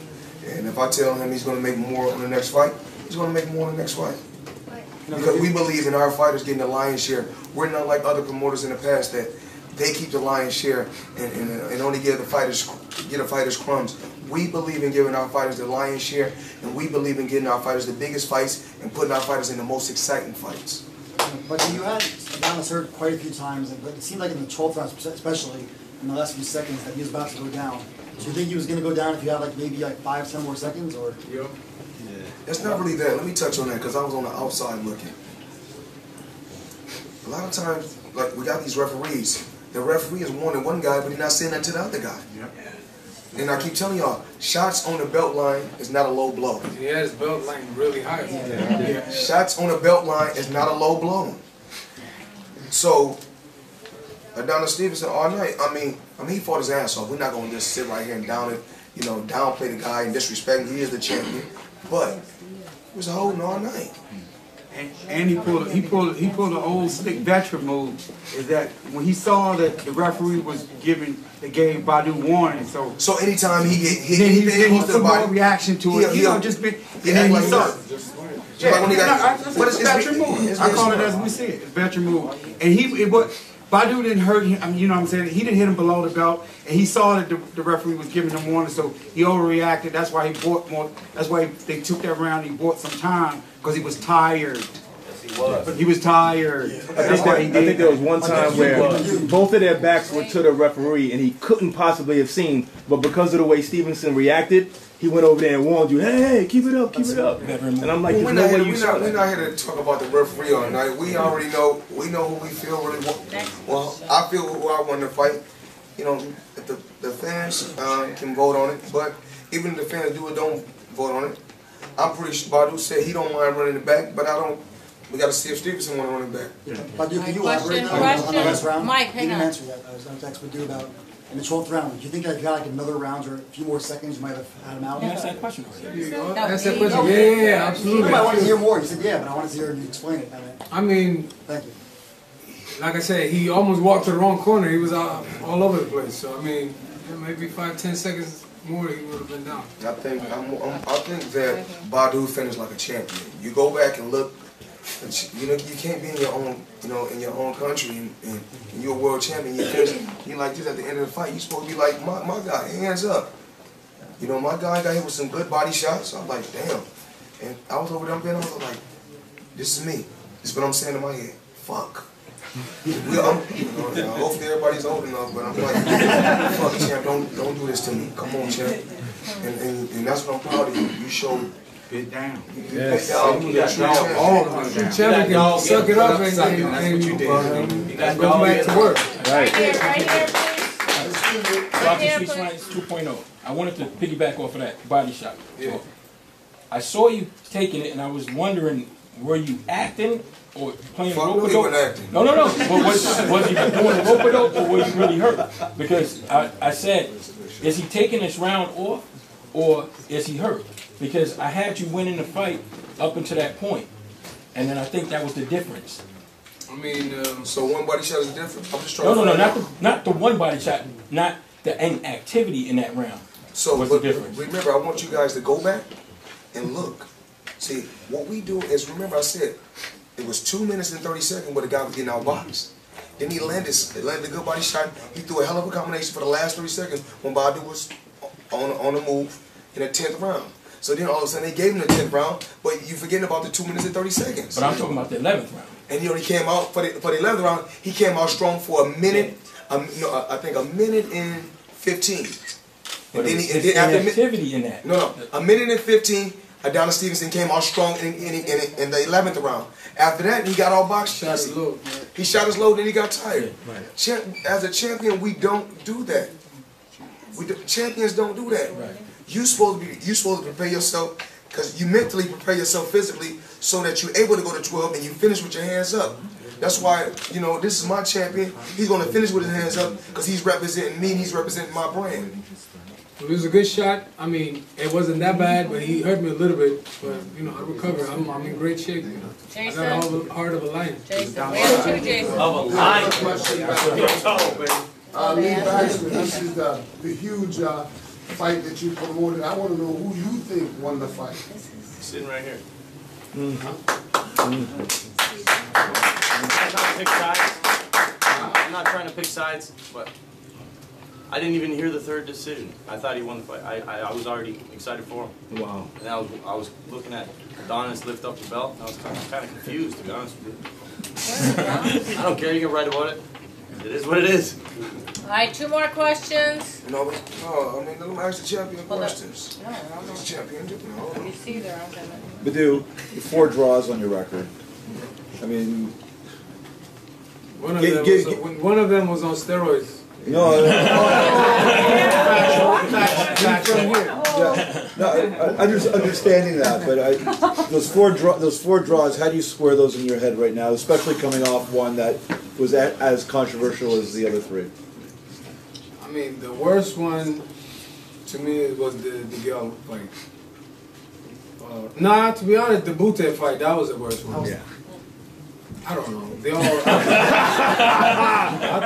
And if I tell him he's going to make more on the next fight, he's going to make more on the next fight. Because we believe in our fighters getting the lion's share. We're not like other promoters in the past that they keep the lion's share and only give the fighters crumbs. We believe in giving our fighters the lion's share, and we believe in getting our fighters the biggest fights and putting our fighters in the most exciting fights. But you had Adonis hurt quite a few times, but it seemed like in the 12th round, especially in the last few seconds, that he was about to go down. Do you think he was going to go down if you had maybe 5-10 more seconds, or? Yep. It's not really that. Let me touch on that because I was on the outside looking. A lot of times, we got these referees. The referee is warning one guy, but he's not saying that to the other guy. Yep. And I keep telling y'all, shots on the belt line is not a low blow. He has belt line really high. Yeah. Shots on the belt line is not a low blow. So, Adonis Stevenson all night, he fought his ass off. We're not going to just sit right here and downplay the guy and disrespect him. He is the champion. But he was holding all night. And he pulled an old stick veteran move. Is that when he saw that the referee was they gave Badou warning. So anytime he put more reaction to it. It's a veteran move. I call it as we see it. It's a veteran move. And Badou didn't hurt him. You know what I'm saying? He didn't hit him below the belt, and he saw that the referee was giving him warning, so he overreacted. That's why he bought more. That's why they took that round. He bought some time because he was tired. He was tired. I think there was one time where both of their backs were to the referee and he couldn't possibly have seen, but because of the way Stevenson reacted, he went over there and warned you, hey, keep it up, keep it up. And I'm like, we're not here to talk about the referee all night. We already know, we know who we feel really want. Well, I feel who I want to fight. You know, if the fans can vote on it, but even if the fans do or don't vote on it, I'm pretty sure Badou said he don't mind running it back, but I don't. We got to see if Stevenson want to run it back. Yeah. Badou, can you elaborate on the last round? Mike, hang on. You didn't answer that. I was going to text Badou about in the 12th round. Do you think that if you got like another round or a few more seconds, you might have had him out? You asked that question already. That's that question. Yeah, absolutely. I want to hear more. You said yeah, but I wanted to hear you explain it. I mean, thank you. Like I said, he almost walked to the wrong corner. He was all over the place. So I mean, maybe 5-10 seconds more, he would have been down. I think that Badou finished like a champion. You go back and look. You know, you can't be in your own, you know, in your own country, and you're a world champion. You like this at the end of the fight. You're supposed to be like my guy, hands up. You know, my guy got hit with some good body shots. I'm like, damn. And I was over there, I was like, this is me. This is what I'm saying in my head. Fuck. Hopefully everybody's old enough, but I'm like, fuck, champ, don't do this to me. Come on, champ. And that's what I'm proud of you. You showed. Get down. Yes. True champion can suck it up and go back to work. Right here, please. Rocky Sweet Science 2.0. I wanted to piggyback off of that body shot. Yeah. I saw you taking it, and I was wondering, were you acting or playing rope-a-dope? No. But was he doing rope-a-dope or was he really hurt? Because I said, is he taking this round off or is he hurt? Because I had you winning the fight up until that point, and then I think that was the difference. I mean, so one body shot is the difference. I'm just trying. No, not the one body shot, not the inactivity in that round. So what's the difference? Remember, I want you guys to go back and look. See, what we do is, remember, I said it was 2 minutes and 30 seconds where the guy was getting outboxed. Then he landed a good body shot. He threw a hell of a combination for the last 30 seconds when Badou was on the move in the 10th round. So then all of a sudden they gave him the 10th round, but you forgetting about the 2 minutes and 30 seconds. But I'm talking about the 11th round. And he only came out for the 11th round. He came out strong for a minute. I think a minute and 15. But and then after activity in that. No, a minute and 15. Adonis Stevenson came out strong in the 11th round. After that, he got all boxed. He shot his load, and he got tired. Yeah, right. As a champion, we don't do that. Champions don't do that. Right. You supposed to prepare yourself, because you mentally prepare yourself physically so that you're able to go to 12 and you finish with your hands up. That's why, you know, this is my champion. He's going to finish with his hands up because he's representing me and he's representing my brand. It was a good shot. I mean, it wasn't that bad, but he hurt me a little bit. But, you know, I recovered. I'm in great shape, you know. Jason. I got all the heart of a lion. Jason, where's two Jason? Of a lion. Lee Baxter, this is the huge fight that you promoted. I want to know who you think won the fight. Sitting right here. Mm-hmm. I'm not trying to pick sides, but I didn't even hear the third decision. I thought he won the fight. I was already excited for him. Wow. And I was looking at Adonis lift up the belt, and I was kind of confused, to be honest with you. I don't care. You can write about it. It is what it is. All right, 2 more questions. No, I mean, let me ask the champion questions. No, I don't know. Champion, You see there, aren't there? Badou, 4 draws on your record. I mean, one of them was on steroids. No. Understanding that, but those four draws, how do you square those in your head right now, especially coming off one that was as controversial as the other 3? I mean, the worst one to me was the Miguel fight. Nah, to be honest, the Butte fight, that was the worst one. Yeah. I don't know. They all. I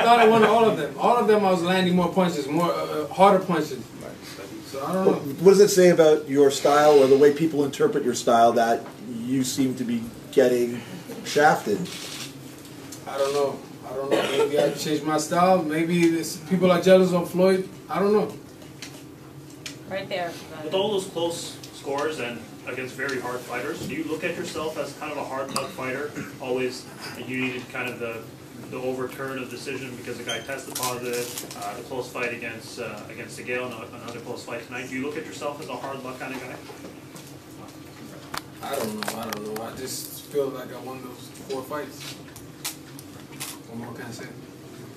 thought I won all of them. All of them, I was landing more punches, more harder punches. So I don't know. What does it say about your style, or the way people interpret your style, that you seem to be getting shafted? I don't know. Maybe I changed my style. Maybe people are jealous of Floyd. I don't know. Right there. With all those close scores and against very hard fighters. Do you look at yourself as kind of a hard luck fighter? Always, you needed kind of the overturn of decision because the guy tested positive, the close fight against Gale, another close fight tonight. Do you look at yourself as a hard luck kind of guy? I don't know. I just feel like I won those 4 fights. What more can I say?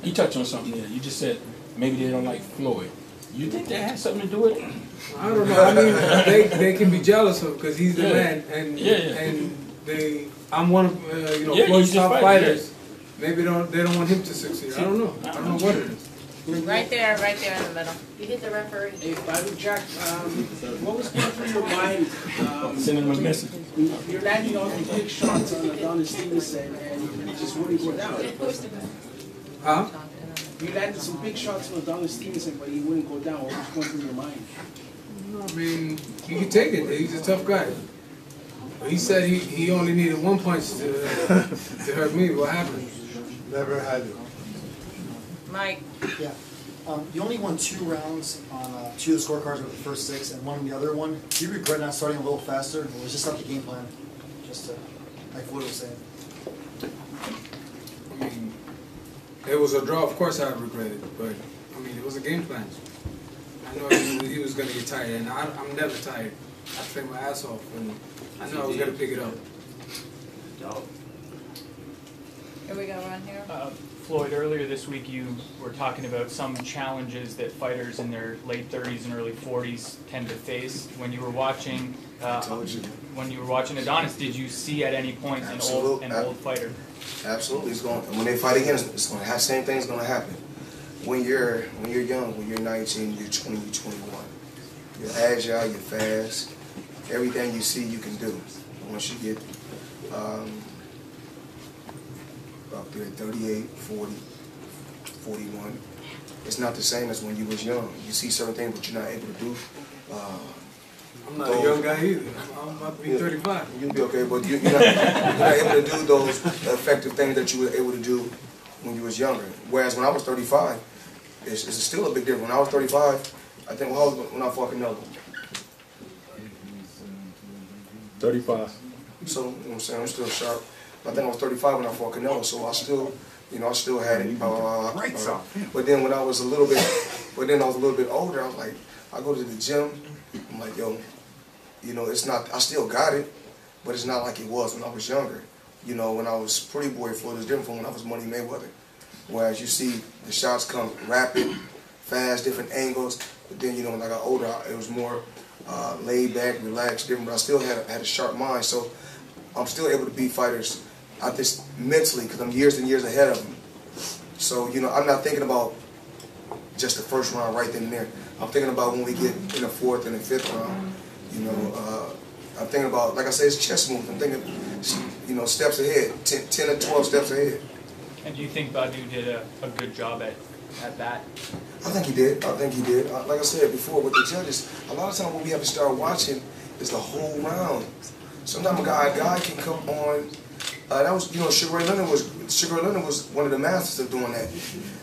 You touched on something there. You just said maybe they don't like Floyd. You think that has something to do with it? I don't know. I mean, they can be jealous of because he's the man, and I'm one of Floyd's top fighters. Maybe they don't want him to succeed. I don't know. I don't know what it is. Right there in the middle. You hit the referee. Hey, Badou, Jack, what was going through your mind? Sending him a message. You're landing all these big shots on Adonis Stevenson, and you just wouldn't go down. Huh? You landed some big shots on Adonis Stevenson, but he wouldn't go down. What was going through your mind? I mean, he can take it. He's a tough guy. He said he only needed 1 punch to hurt me. What happened? Never had it. Mike. Yeah. You only won 2 rounds on 2 of the scorecards with the first 6 and 1 on the other one. Do you regret not starting a little faster? Or was just not the game plan? Just like Floyd was saying. I mean, it was a draw. Of course I regret it. But, I mean, it was a game plan. I know he was going to get tired. And I'm never tired. I trained my ass off. And I know I was going to pick it up. Here we go, Ron here. Floyd, earlier this week you were talking about some challenges that fighters in their late 30s and early 40s tend to face. When you were watching, Adonis, did you see at any point an old fighter? Absolutely, when they fight again, it's going to have same thing's going to happen. When you're young, when you're 19, you're 20, you're 21, you're agile, you're fast. Everything you see, you can do. Once you get up there 38, 40, 41. It's not the same as when you was young. You see certain things, but you're not able to do. I'm not a young guy either. I'm about to be 35. You'll be okay, but you're not able to do those effective things that you were able to do when you was younger. Whereas when I was 35, it's still a big difference. When I was 35, I think when I fought Canelo. 35. So, you know what I'm saying? I'm still sharp. I think I was 35 when I fought Canelo, so I still had it. But then when I was a little bit older, I was like, I go to the gym, I'm like, yo, it's not, I still got it, but it's not like it was when I was younger. When I was Pretty Boy, Floyd was different from when I was Money Mayweather. Whereas you see the shots come rapid, fast, different angles, but then, when I got older, it was more laid back, relaxed, different, but I still had a sharp mind, so I'm still able to beat fighters. I just mentally, because I'm years and years ahead of them. So, I'm not thinking about just the first round right then and there. I'm thinking about when we get in the 4th and the 5th round. I'm thinking about, like I said, it's chess moves. I'm thinking, steps ahead, 10 or 12 steps ahead. And do you think Badou did a good job at that? I think he did. Like I said before, with the judges, a lot of times what we have to start watching is the whole round. Sometimes a guy can come on. That was, Sugar Ray Leonard was one of the masters of doing that.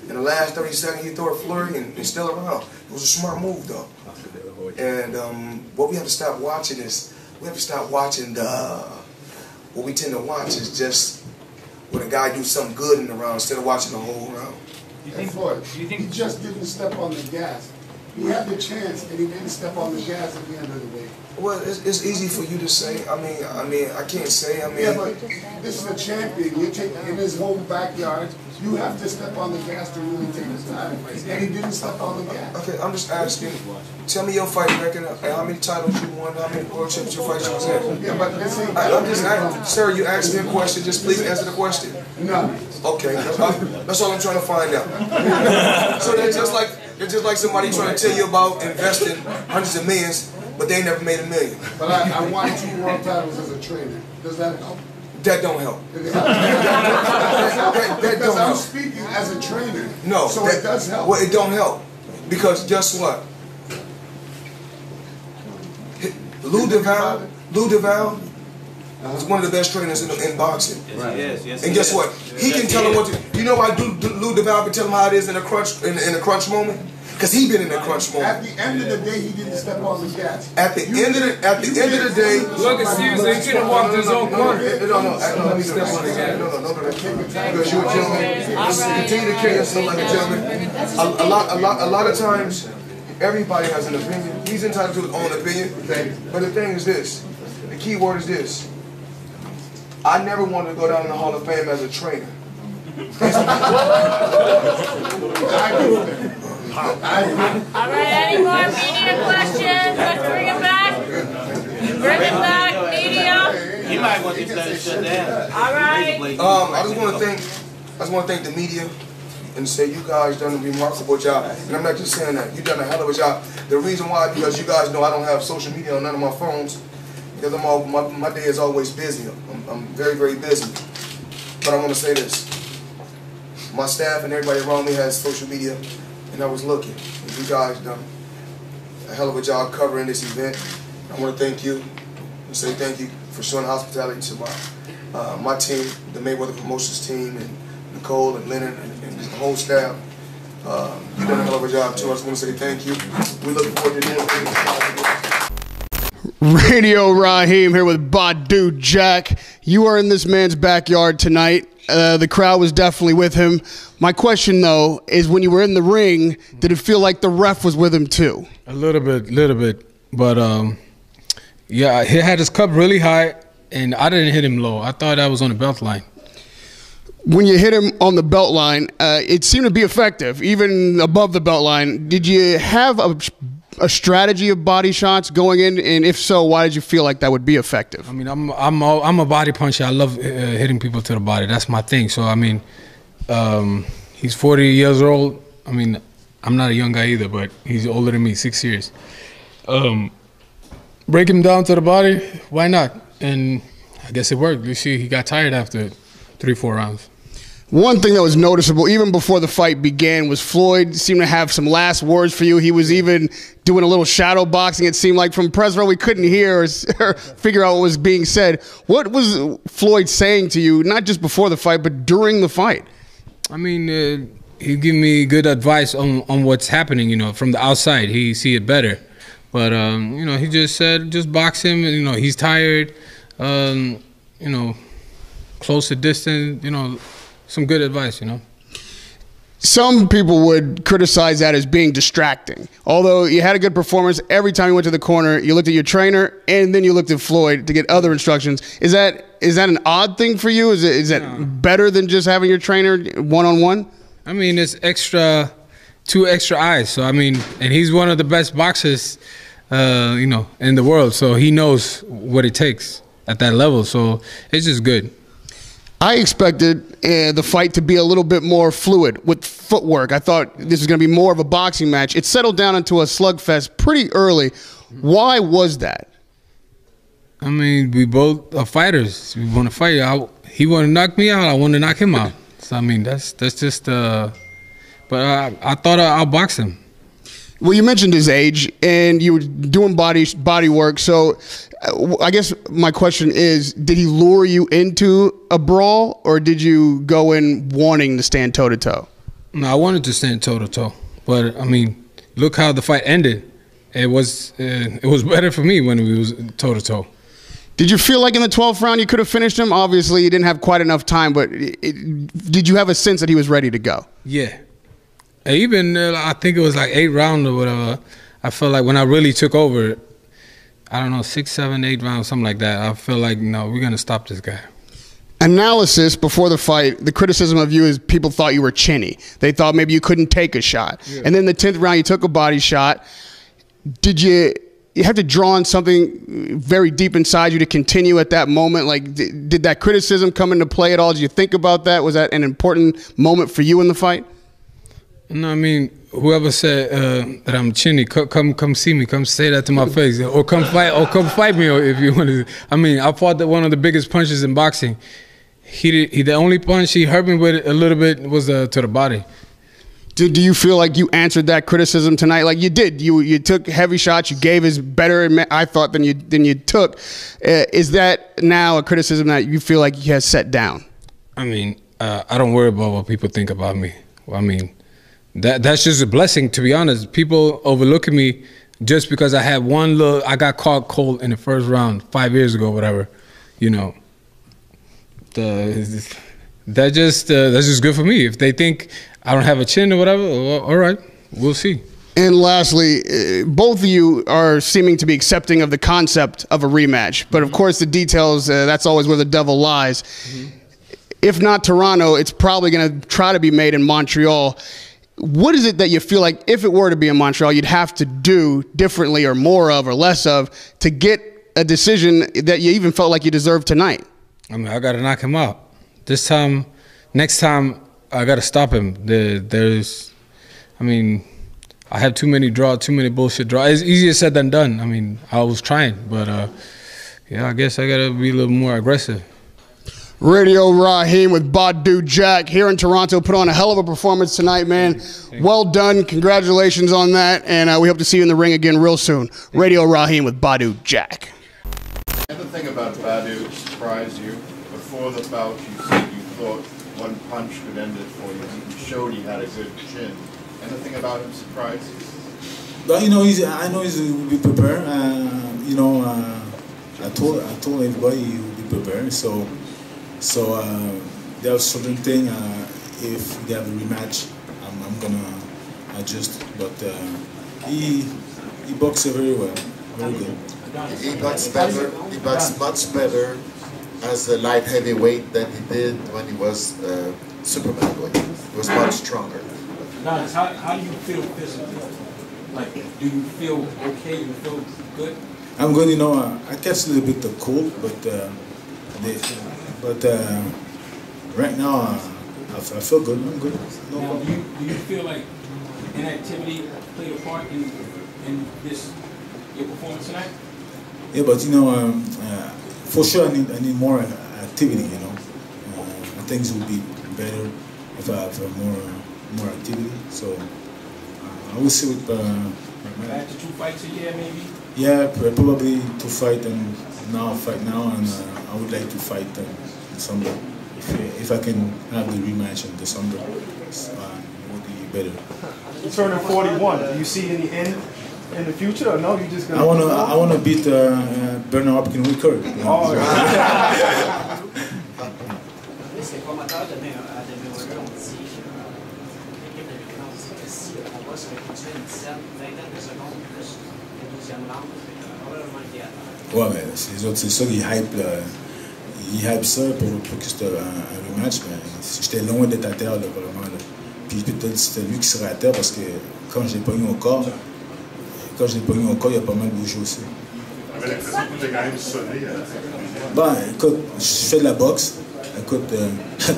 In the last 30 seconds, he threw a flurry and still around. It was a smart move, though. And what we have to stop watching is what we tend to watch is just when a guy do something good in the round instead of watching the whole round. He just didn't step on the gas. He had the chance and he didn't step on the gas at the end of the day. Well, it's easy for you to say. I mean, I can't say. Yeah, but this is a champion. You take in his home backyard. You have to step on the gas to really take his time, and he didn't step on the gas. Okay, I'm just asking. Tell me your fight record. How many titles you won? How many world championships you fight you was in? Yeah, but this ain't. I'm just asking, sir. You asked me a question. Just please answer the question. No. Okay, that's all I'm trying to find out. So they're just like somebody trying to tell you about investing hundreds of millions. But they never made $1 million. But I won 2 world titles as a trainer. Does that help? That don't help. That don't help. I'm speaking as a trainer. No. So it does help. Well, it don't help. Because guess what? Lou DeVal was one of the best trainers in boxing. Yes, he is. Yes, and guess what? He can tell him what to. You know why Lou DeVal can tell him how it is in a crunch moment? Because he been in a crunch moment. At the end of the day, he didn't step on the gas. At the end of the day, look at Stevenson. He could have walked his own corner. No, step on the gas. No, because you're a gentleman. Continue to carry yourself like a gentleman. A lot of times, everybody has an opinion. He's entitled to his own opinion. But the thing is this. The key word is this. I never wanted to go down in the Hall of Fame as a trainer. Alright, any more media questions? Let's bring it back. Bring it back, media. You might want to better shut down. Alright. I just want to thank the media and say you guys done a remarkable job. And I'm not just saying that. You done a hell of a job. The reason why, because you guys know I don't have social media on none of my phones, because my day is always busy. I'm very, very busy. But I want to say this. My staff and everybody around me has social media, and I was looking. And you guys done a hell of a job covering this event. I want to thank you and say thank you for showing hospitality to my team, the Mayweather Promotions team, and Nicole and Lennon and the whole staff. You done a hell of a job too. I just want to say thank you. We look forward to doing things. Radio Raheem here with Badou Jack. You are in this man's backyard tonight. The crowd was definitely with him. My question, though, is when you were in the ring, did it feel like the ref was with him, too? A little bit. But, yeah, he had his cup really high, and I didn't hit him low. I thought I was on the belt line. When you hit him on the belt line, it seemed to be effective, even above the belt line. Did you have a strategy of body shots going in, and if so, why did you feel like that would be effective? I mean, I'm a body puncher. I love hitting people to the body. That's my thing. So I mean, he's 40 years old. I mean, I'm not a young guy either, but he's older than me, 6 years. Break him down to the body. Why not? And I guess it worked. You see, he got tired after 3-4 rounds. One thing that was noticeable, even before the fight began, was Floyd seemed to have some last words for you. He was even doing a little shadow boxing, it seemed like. From press row, we couldn't hear or figure out what was being said. What was Floyd saying to you, not just before the fight, but during the fight? I mean, he gave me good advice on what's happening, you know, from the outside. He see it better. But, you know, he just said, just box him. You know, he's tired, you know, close the distance, you know. Some good advice, you know. Some people would criticize that as being distracting. Although you had a good performance, every time you went to the corner, you looked at your trainer and then you looked at Floyd to get other instructions. Is that an odd thing for you? Is that better than just having your trainer one-on-one? I mean, it's two extra eyes. So, I mean, and he's one of the best boxers, you know, in the world. So he knows what it takes at that level. So it's just good. I expected the fight to be a little bit more fluid with footwork. I thought this was going to be more of a boxing match. It settled down into a slugfest pretty early. Why was that? I mean, we both are fighters. We want to fight. He want to knock me out. I want to knock him out. So, I mean, that's just but I thought I'll box him. Well, you mentioned his age, and you were doing body work. So I guess my question is, did he lure you into a brawl, or did you go in wanting to stand toe-to-toe? No, I wanted to stand toe-to-toe. But, I mean, look how the fight ended. It was better for me when we was toe-to-toe. Did you feel like in the 12th round you could have finished him? Obviously, you didn't have quite enough time, but did you have a sense that he was ready to go? Yeah. Even I think it was like 8 rounds or whatever. I felt like when I really took over, I don't know, 6, 7, 8 rounds, something like that. I feel like, no, we're gonna stop this guy. Analysis before the fight, the criticism of you is people thought you were chinny. They thought maybe you couldn't take a shot. Yeah. And then the 10th round, you took a body shot. Did you have to draw on something very deep inside you to continue at that moment? Like, did that criticism come into play at all? Did you think about that? Was that an important moment for you in the fight? No, I mean, whoever said that I'm chinny, come see me, come say that to my face, or come fight me if you want to. I mean, I fought one of the biggest punches in boxing. The only punch he hurt me with a little bit was to the body. Do you feel like you answered that criticism tonight? Like you did. You took heavy shots. You gave as better, I thought, than you took. Is that now a criticism that you feel like he has set down? I mean, I don't worry about what people think about me. I mean, that's just a blessing, to be honest. People overlooking me just because I had I got caught cold in the first round 5 years ago, whatever. You know, that's just good for me. If they think I don't have a chin or whatever, well, all right, we'll see. And lastly, both of you are seeming to be accepting of the concept of a rematch. But of course, the details, that's always where the devil lies. If not Toronto, it's probably going to try to be made in Montreal. What is it that you feel like, if it were to be in Montreal, you'd have to do differently or more of or less of to get a decision that you even felt like you deserved tonight? I mean, I got to knock him out. Next time, I got to stop him. I have too many bullshit draws. It's easier said than done. I mean, I was trying, but yeah, I guess I got to be a little more aggressive. Radio Raheem with Badou Jack here in Toronto. Put on a hell of a performance tonight, man. Well done. Congratulations on that. And we hope to see you in the ring again real soon. Radio Raheem with Badou Jack. Another thing about Badou surprised you. Before the bout, you said you thought one punch could end it for you. He showed he had a good chin. Anything about him surprised you? But you know, I know he will be prepared. You know, I told everybody he will be prepared. So there are certain things. If they have a rematch, I'm gonna adjust. But he boxed very well, very good. He boxed better. He boxed much better as a light heavyweight than he did when he was super middleweight. He was much stronger. Adonis, how do you feel physically? Like, do you feel okay? You feel good? I'm good. You know, I catch a little bit of cold, but right now I feel good. I'm good. No now, problem. do you feel like inactivity played a part in your performance tonight? Yeah, but you know, for sure I need more activity. You know, things will be better if I have more activity. So I will see with. Back to 2 fights a year, maybe. Yeah, probably 2 fight and I would like to fight in December. If I can have the rematch in December, it would be better. You're turning 41. Do you see any end in the future, or no? You just gonna? I wanna beat Bernard Hopkins record. You know? Les promoteurs de Mayweather ont dit l'équipe de Victor dit que si le combat serait continué une dizaine, vingtaine de secondes plus le 12e round, probablement qu'il y a. Ouais, mais c'est ça qui hype. Il hype ça pour que c'était un rematch, mais j'étais loin d'être à terre, là, vraiment. Là. Puis peut-être c'était lui qui serait à terre parce que quand je l'ai pogné au corps, il a pas mal bougé aussi. Ben, écoute, je fais de la boxe. Écoute,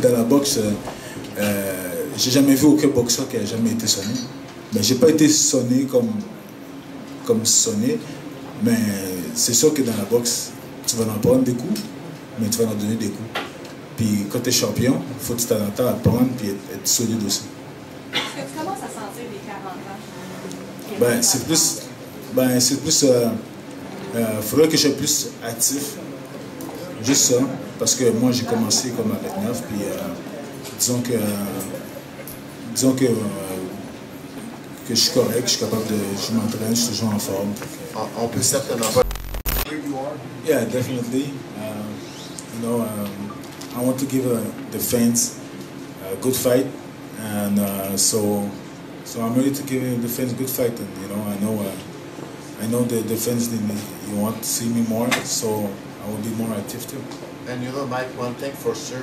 dans la boxe, j'ai jamais vu aucun boxeur qui a jamais été sonné. Mais j'ai pas été sonné comme sonné, mais c'est sûr que dans la boxe, tu vas en prendre des coups, mais tu vas en donner des coups. Puis quand tu es champion, il faut que tu t'attends à prendre et être solide aussi. Est-ce que tu commences à sentir les 40 ans? Ben, c'est plus, faudrait que je sois plus actif. Juste ça, parce que moi j'ai commencé comme avec 9, puis disons que je suis correct, je suis capable je m'entraîne, je suis toujours en forme. On peut certainement pas. Yeah, definitely. You know, I want to give the fans a good fight, and so I'm ready to give the fans a good fight. And you know, I know the fans you want to see me more, so I will be more active too. And you know, Mike, one thing for sure,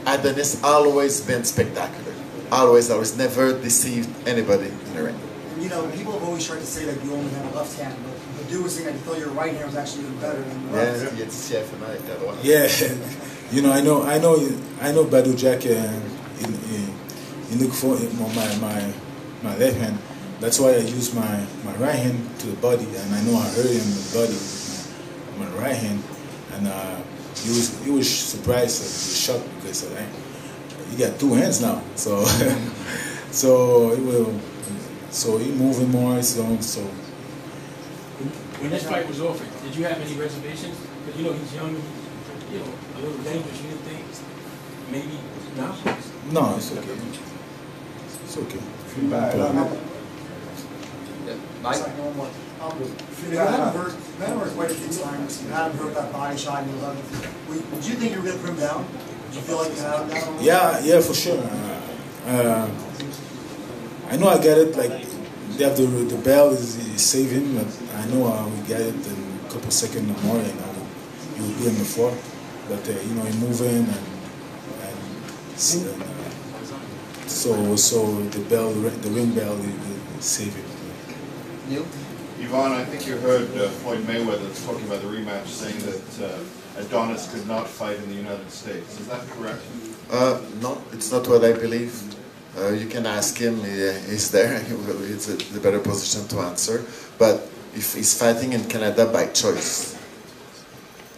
Adonis always been spectacular. Always, never deceived anybody in the ring. You know, people have always tried to say that you only have a left hand, but Badou was saying that he thought your right hand was actually even better than the left. Yeah, you know, I know Badou Jack. He look for my left hand. That's why I use my right hand to the body, and I know I hurt him in the body with my right hand, and he was surprised, he was shocked because he got 2 hands now, so so he moving more, so. When this fight was offered, did you have any reservations? Because you know he's young, you know, a little dangerous. You didn't think maybe no? No, it's okay. It's okay. Mike? You had him hurt quite a few times. You had him hurt that body shot in the 11th. Did you think you were going to put him down? Did you feel like you had him down? Yeah, for sure. I know I get it. Like they have the bell is saving, but I know we get it in a couple seconds more, and he will be on the floor. But you know, he moving and so the bell, the ring bell, is saving. Neil? Yvonne, I think you heard Floyd Mayweather talking about the rematch, saying that Adonis could not fight in the United States. Is that correct? No, it's not what I believe. You can ask him, he's there, he's in the better position to answer. But if he's fighting in Canada by choice.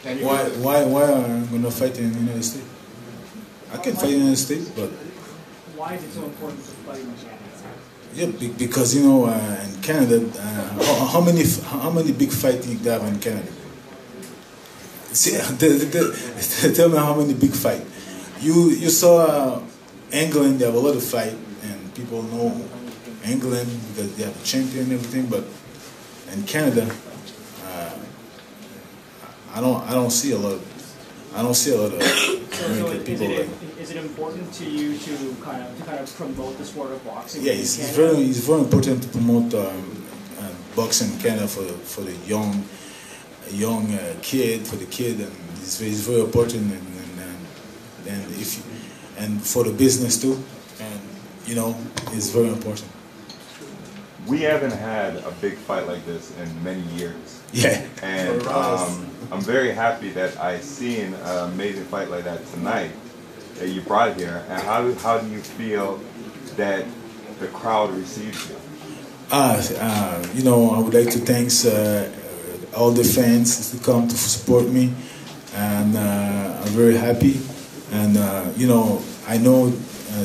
Why am I going to fight in the United States? I can fight in the United States, but... Why is it so important to fight in Canada? Yeah, because you know, in Canada, how many big fights you have in Canada? See, tell me how many big fights. You saw England; they have a lot of fight, and people know England because they have a champion and everything. But in Canada, I don't see a lot of. American people. Is it important to you to kind of promote the sport of boxing? Yeah, it's very important to promote boxing in Canada for the young kid, for the kid, and it's very important, and for the business too, and you know, it's very important. We haven't had a big fight like this in many years. Yeah. And I'm very happy that I seen an amazing fight like that tonight that you brought here. And how do you feel that the crowd received you? You know, I would like to thank all the fans to come to support me, and I'm very happy. And you know, I know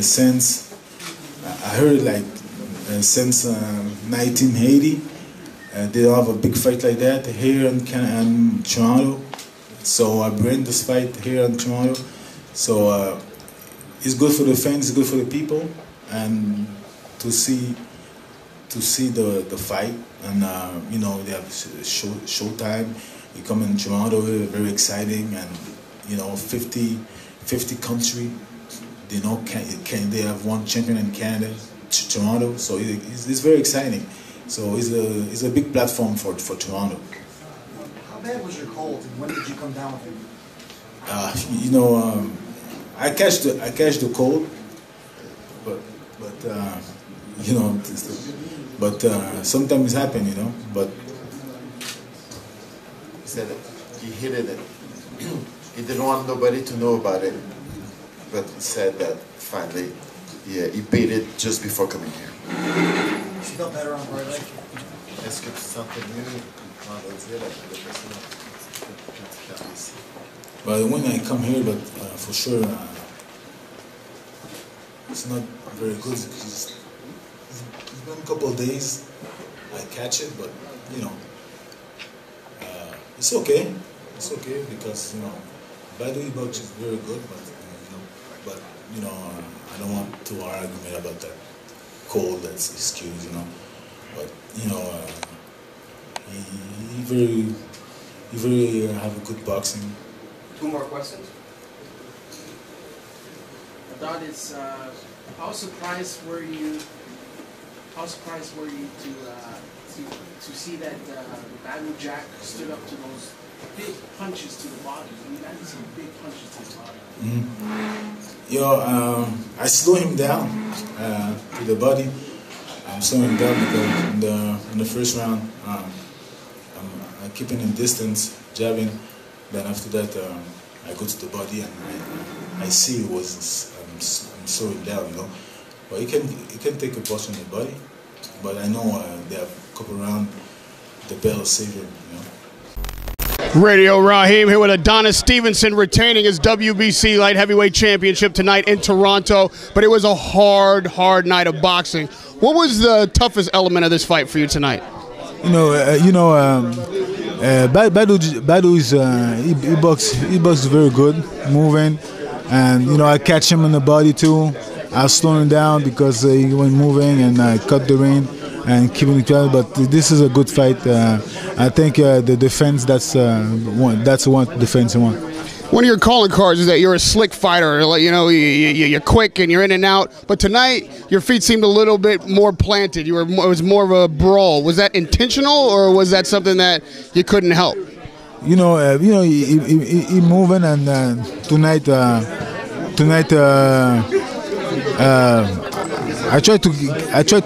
since I heard like since 1980. They don't have a big fight like that here in Toronto, so I bring this fight here in Toronto. So it's good for the fans, it's good for the people, and to see the fight. And you know, they have showtime. You come in Toronto, very exciting, and you know, 50 country. They know they have one champion in Canada, Toronto. So it's very exciting. So it's a big platform for Toronto. How bad was your cold, and when did you come down with it? You know, I catch the cold, but you know, but sometimes it happens, you know. But he said he hated it. He didn't want nobody to know about it, but he said that finally, yeah, he beat it just before coming here. She felt better on the right leg. Est-ce que tu sens mieux vendredi avec le précédent? But when I come here, but for sure, it's not very good. It's been a couple of days. I catch it, but you know, it's okay. It's okay because you know, Badou box is very good, but you know, I don't want to argue about that. Cold, that's excuse, you know, but you know, he very have a good boxing. Two more questions. Adonis, how surprised were you to see that Badou Jack stood up to those big punches to the body? I mean, that's some big punches to the body. I slow him down to the body. I'm slowing him down because in the first round, I'm keeping him distance, jabbing. Then after that, I go to the body and I see I'm slowing down, you know. But he can take a punch on the body. But I know they have a couple rounds, the bell is saving, you know. Radio Raheem here with Adonis Stevenson retaining his WBC light heavyweight championship tonight in Toronto. But it was a hard night of boxing. What was the toughest element of this fight for you tonight? Badou is he boxes very good, moving, and you know I catch him in the body too, I slowed him down because he went moving and cut the rein and keeping it well. But this is a good fight. I think the defense, that's one defense I want. One of your calling cards is that you're a slick fighter. Like, you know, you're quick and you're in and out. But tonight, your feet seemed a little bit more planted. It was more of a brawl. Was that intentional, or was that something that you couldn't help? He moving, and tonight, I tried to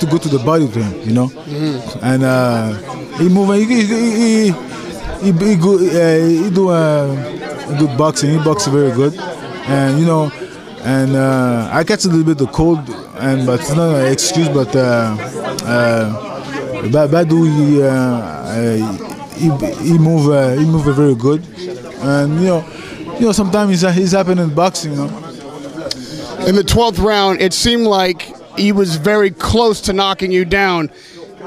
go to the body to him, you know, and he moving. He do good boxing. He boxes very good, and I catch a little bit of cold, but it's not an excuse. But Badou, he move very good, and sometimes it's happening in boxing, In the 12th round, it seemed like he was very close to knocking you down.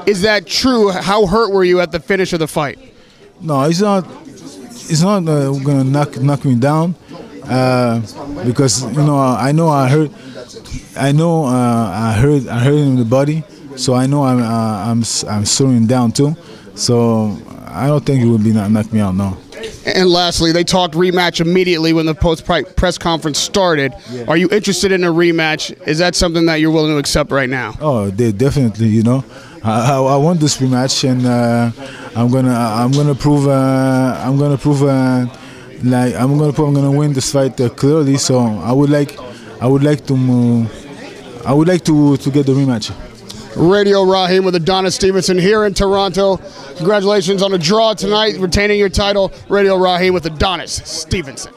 Is that true? How hurt were you at the finish of the fight? No, he's not gonna knock me down because I know I hurt him in the body, so I know I'm slowing down too. So I don't think he would be knock me out, no. And lastly, they talked rematch immediately when the post-press conference started. Yeah. Are you interested in a rematch? Is that something that you're willing to accept right now? Oh, definitely. I want this rematch, and I'm gonna prove I'm gonna win this fight clearly. So I would like to get the rematch. Radio Raheem with Adonis Stevenson here in Toronto. Congratulations on a draw tonight, retaining your title. Radio Raheem with Adonis Stevenson.